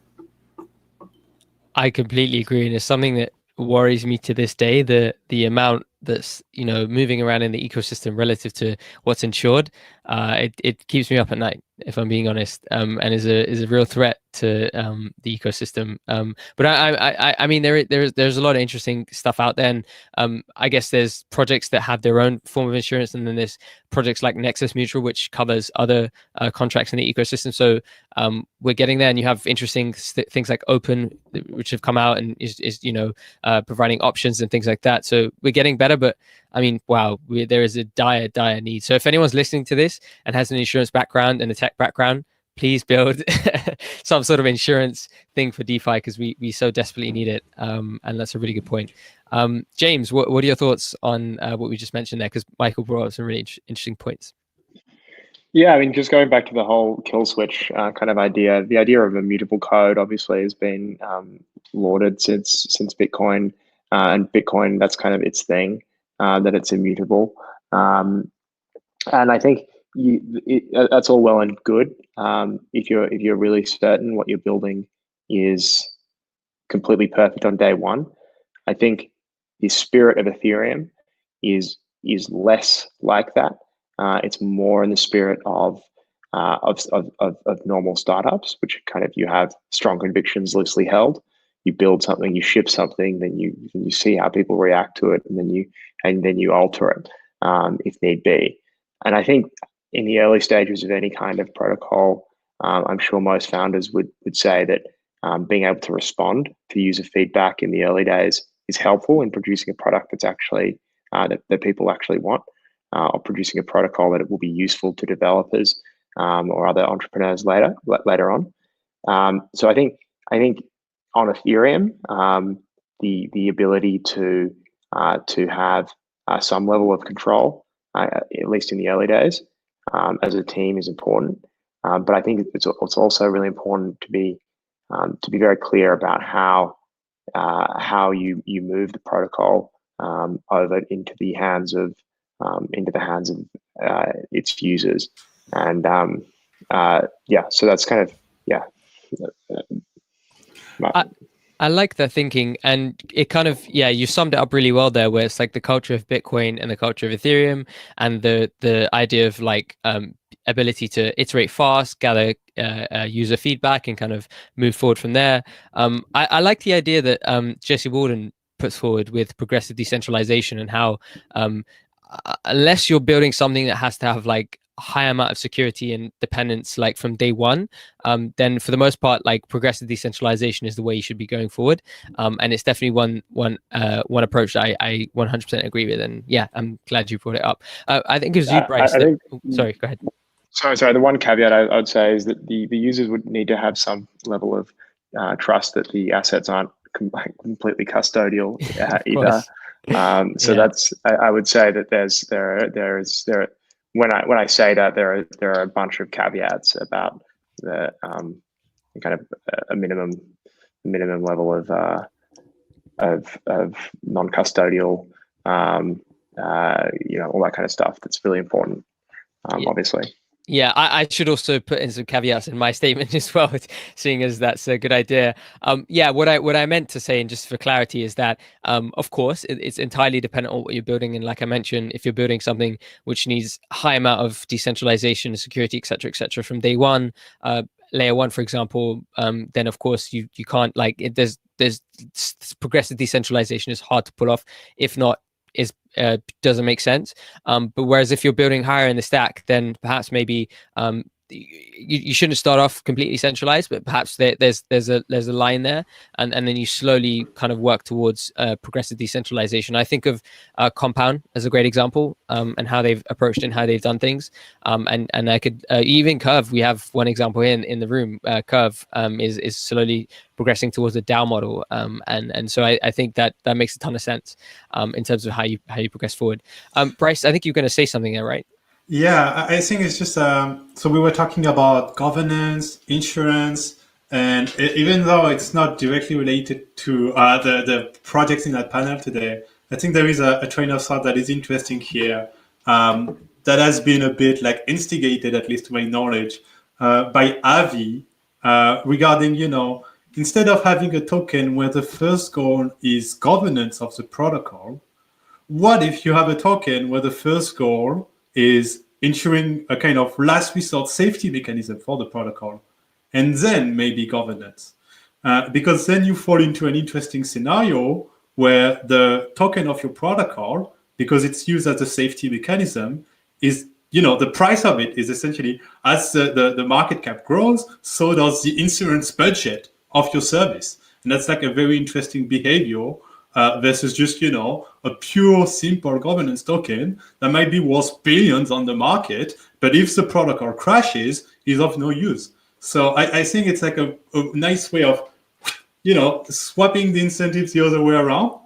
Speaker 1: I completely agree, and it's something that worries me to this day. The amount that's moving around in the ecosystem relative to what's insured, it keeps me up at night, if I'm being honest, and is a real threat to the ecosystem. But I mean, there's a lot of interesting stuff out there, and I guess there's projects that have their own form of insurance, and then there's projects like Nexus Mutual, which covers other contracts in the ecosystem. So we're getting there, and you have interesting things like Open, which have come out and is providing options and things like that. So we're getting better, but I mean, wow, there is a dire need. So if anyone's listening to this and has an insurance background and a tech background, please build some sort of insurance thing for DeFi, because we so desperately need it. And that's a really good point. James, what are your thoughts on what we just mentioned there? Because Michael brought up some really interesting points.
Speaker 4: Yeah, I mean, just going back to the whole kill switch kind of idea, the idea of immutable code obviously has been lauded since Bitcoin, and Bitcoin, that's kind of its thing, that it's immutable. And I think that's all well and good. If you're really certain what you're building is completely perfect on day one. I think the spirit of Ethereum is less like that. It's more in the spirit of normal startups, which kind of you have strong convictions loosely held. You build something, you ship something, then you see how people react to it, and then you alter it if need be. And I think in the early stages of any kind of protocol, I'm sure most founders would say that being able to respond to user feedback in the early days is helpful in producing a product that's actually that people actually want, or producing a protocol that it will be useful to developers or other entrepreneurs later on. So I think on Ethereum, the ability to have some level of control, at least in the early days, as a team is important. But I think it's also really important to be very clear about how you move the protocol over into the hands of its users. And so that's kind of
Speaker 1: I like that thinking, and it kind of, you summed it up really well there, where it's like the culture of Bitcoin and the culture of Ethereum, and the idea of like ability to iterate fast, gather user feedback, and kind of move forward from there. I like the idea that Jesse Walden puts forward with progressive decentralization, and how unless you're building something that has to have like high amount of security and dependence like from day one, then for the most part, like progressive decentralization is the way you should be going forward. And it's definitely one approach that I 100% agree with. And yeah, I'm glad you brought it up. I think it was you, Bryce. Sorry, go ahead.
Speaker 4: Sorry. The one caveat I would say is that the users would need to have some level of trust that the assets aren't completely custodial either. That's I would say that there when I say that there are a bunch of caveats about the kind of a minimum level of non-custodial, all that kind of stuff. That's really important, obviously.
Speaker 1: Yeah, I should also put in some caveats in my statement as well, seeing as that's a good idea. What I meant to say, and just for clarity, is that of course it's entirely dependent on what you're building. And like I mentioned, if you're building something which needs high amount of decentralization, security, etc., from day one, layer one, for example, then of course you can't there's progressive decentralization is hard to pull off, if not is doesn't make sense. But whereas if you're building higher in the stack, then perhaps maybe you shouldn't start off completely centralized, but perhaps there's a line there, and then you slowly kind of work towards progressive decentralization. I think of Compound as a great example, and how they've approached and how they've done things. And I could even Curve. We have one example here in the room. Curve is slowly progressing towards a DAO model, and so I think that makes a ton of sense in terms of how you progress forward. Bryce, I think you're going to say something there, right?
Speaker 3: Yeah, I think it's just so we were talking about governance, insurance, and even though it's not directly related to the projects in that panel today, I think there is a train of thought that is interesting here, that has been a bit like instigated, at least to my knowledge, by Avi, regarding, instead of having a token where the first goal is governance of the protocol, what if you have a token where the first goal is ensuring a kind of last resort safety mechanism for the protocol, and then maybe governance? Because then you fall into an interesting scenario where the token of your protocol, because it's used as a safety mechanism, is, the price of it is essentially, as the market cap grows, so does the insurance budget of your service. And that's like a very interesting behavior versus just, a pure, simple governance token that might be worth billions on the market, but if the protocol crashes, is of no use. So I think it's like a nice way of, swapping the incentives the other way around,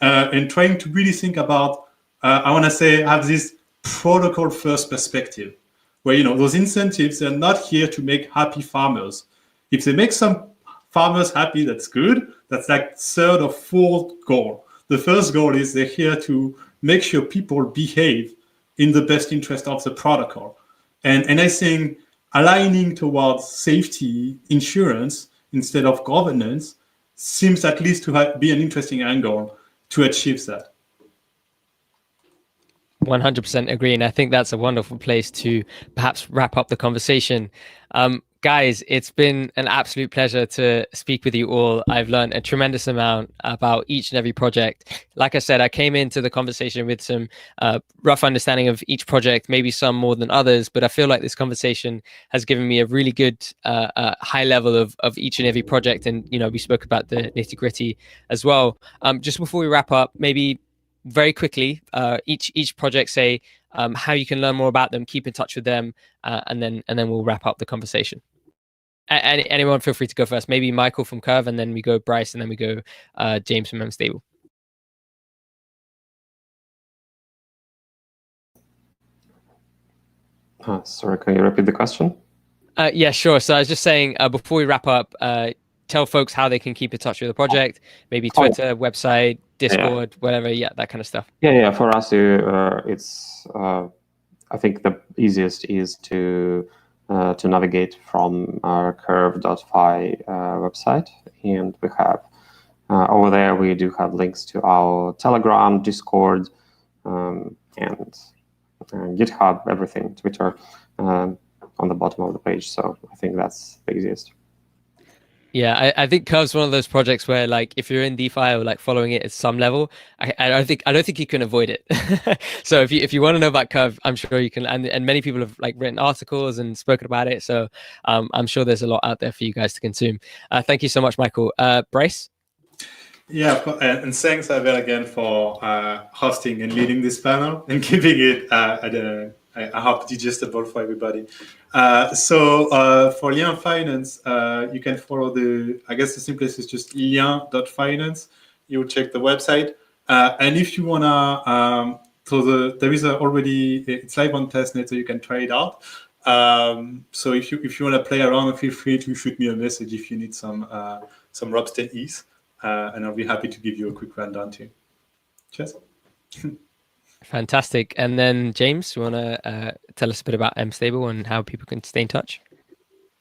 Speaker 3: and trying to really think about, I want to say, have this protocol first perspective, where, those incentives are not here to make happy farmers. If they make some farmers happy, that's good. That's like third or fourth goal. The first goal is they're here to make sure people behave in the best interest of the protocol. And I think aligning towards safety insurance instead of governance seems at least to be an interesting angle to achieve that.
Speaker 1: 100% agree, and I think that's a wonderful place to perhaps wrap up the conversation. Guys, it's been an absolute pleasure to speak with you all. I've learned a tremendous amount about each and every project. Like I said, I came into the conversation with some rough understanding of each project, maybe some more than others, but I feel like this conversation has given me a really good high level of each and every project. And, you know, we spoke about the nitty-gritty as well. Just before we wrap up, maybe very quickly, each project say how you can learn more about them, keep in touch with them, and then we'll wrap up the conversation. Anyone feel free to go first. Maybe Michael from Curve, and then we go Bryce, and then we go James from mStable.
Speaker 2: Sorry, can you repeat the question?
Speaker 1: Yeah, sure. So I was just saying, before we wrap up, tell folks how they can keep in touch with the project, maybe Twitter, website, Discord, whatever, that kind of stuff.
Speaker 2: Yeah. For us, it's I think the easiest is to navigate from our Curve.fi website, and we have over there we do have links to our Telegram, Discord, and GitHub, everything, Twitter on the bottom of the page. So I think that's the easiest.
Speaker 1: Yeah, I think Curve's one of those projects where, like, if you're in DeFi or like following it at some level, I don't think you can avoid it. So if you want to know about Curve, I'm sure you can, and many people have like written articles and spoken about it. So I'm sure there's a lot out there for you guys to consume. Thank you so much, Michael. Bryce?
Speaker 3: Yeah, and thanks, Abel, again for hosting and leading this panel and keeping it I hope digestible for everybody. So for Lien.Finance, you can follow I guess the simplest is just Lien.Finance. You check the website. And if you wanna, there is already, it's live on testnet, so you can try it out. So if you wanna play around, feel free to shoot me a message if you need some Robsten ETH, and I'll be happy to give you a quick rundown too. Cheers.
Speaker 1: Fantastic. And then James, you want to tell us a bit about mStable and how people can stay in touch?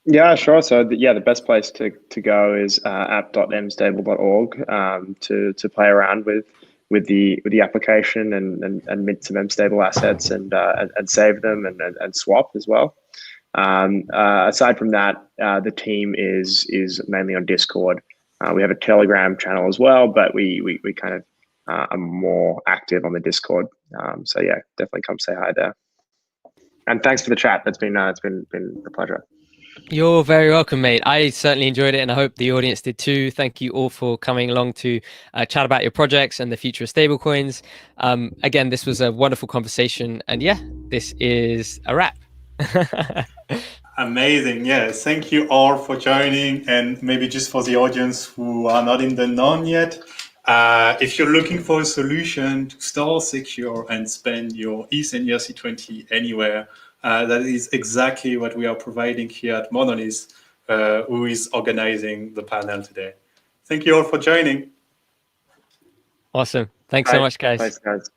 Speaker 4: Yeah, sure. So the best place to go is app.mstable.org to play around with the application and mint some mStable assets and save them and swap as well. Aside from that, the team is mainly on Discord. We have a Telegram channel as well, but we kind of are more active on the Discord. So yeah, definitely come say hi there. And thanks for the chat. It's been a pleasure.
Speaker 1: You're very welcome, mate. I certainly enjoyed it, and I hope the audience did too. Thank you all for coming along to chat about your projects and the future of stablecoins. Again, this was a wonderful conversation, and yeah, this is a wrap.
Speaker 3: Amazing. Yeah. Thank you all for joining. And maybe just for the audience who are not in the know yet, if you're looking for a solution to store, secure, and spend your ETH and ERC20 anywhere, that is exactly what we are providing here at Monolith, who is organizing the panel today. Thank you all for joining.
Speaker 1: Awesome. Thanks so much, guys.
Speaker 4: Thanks, guys.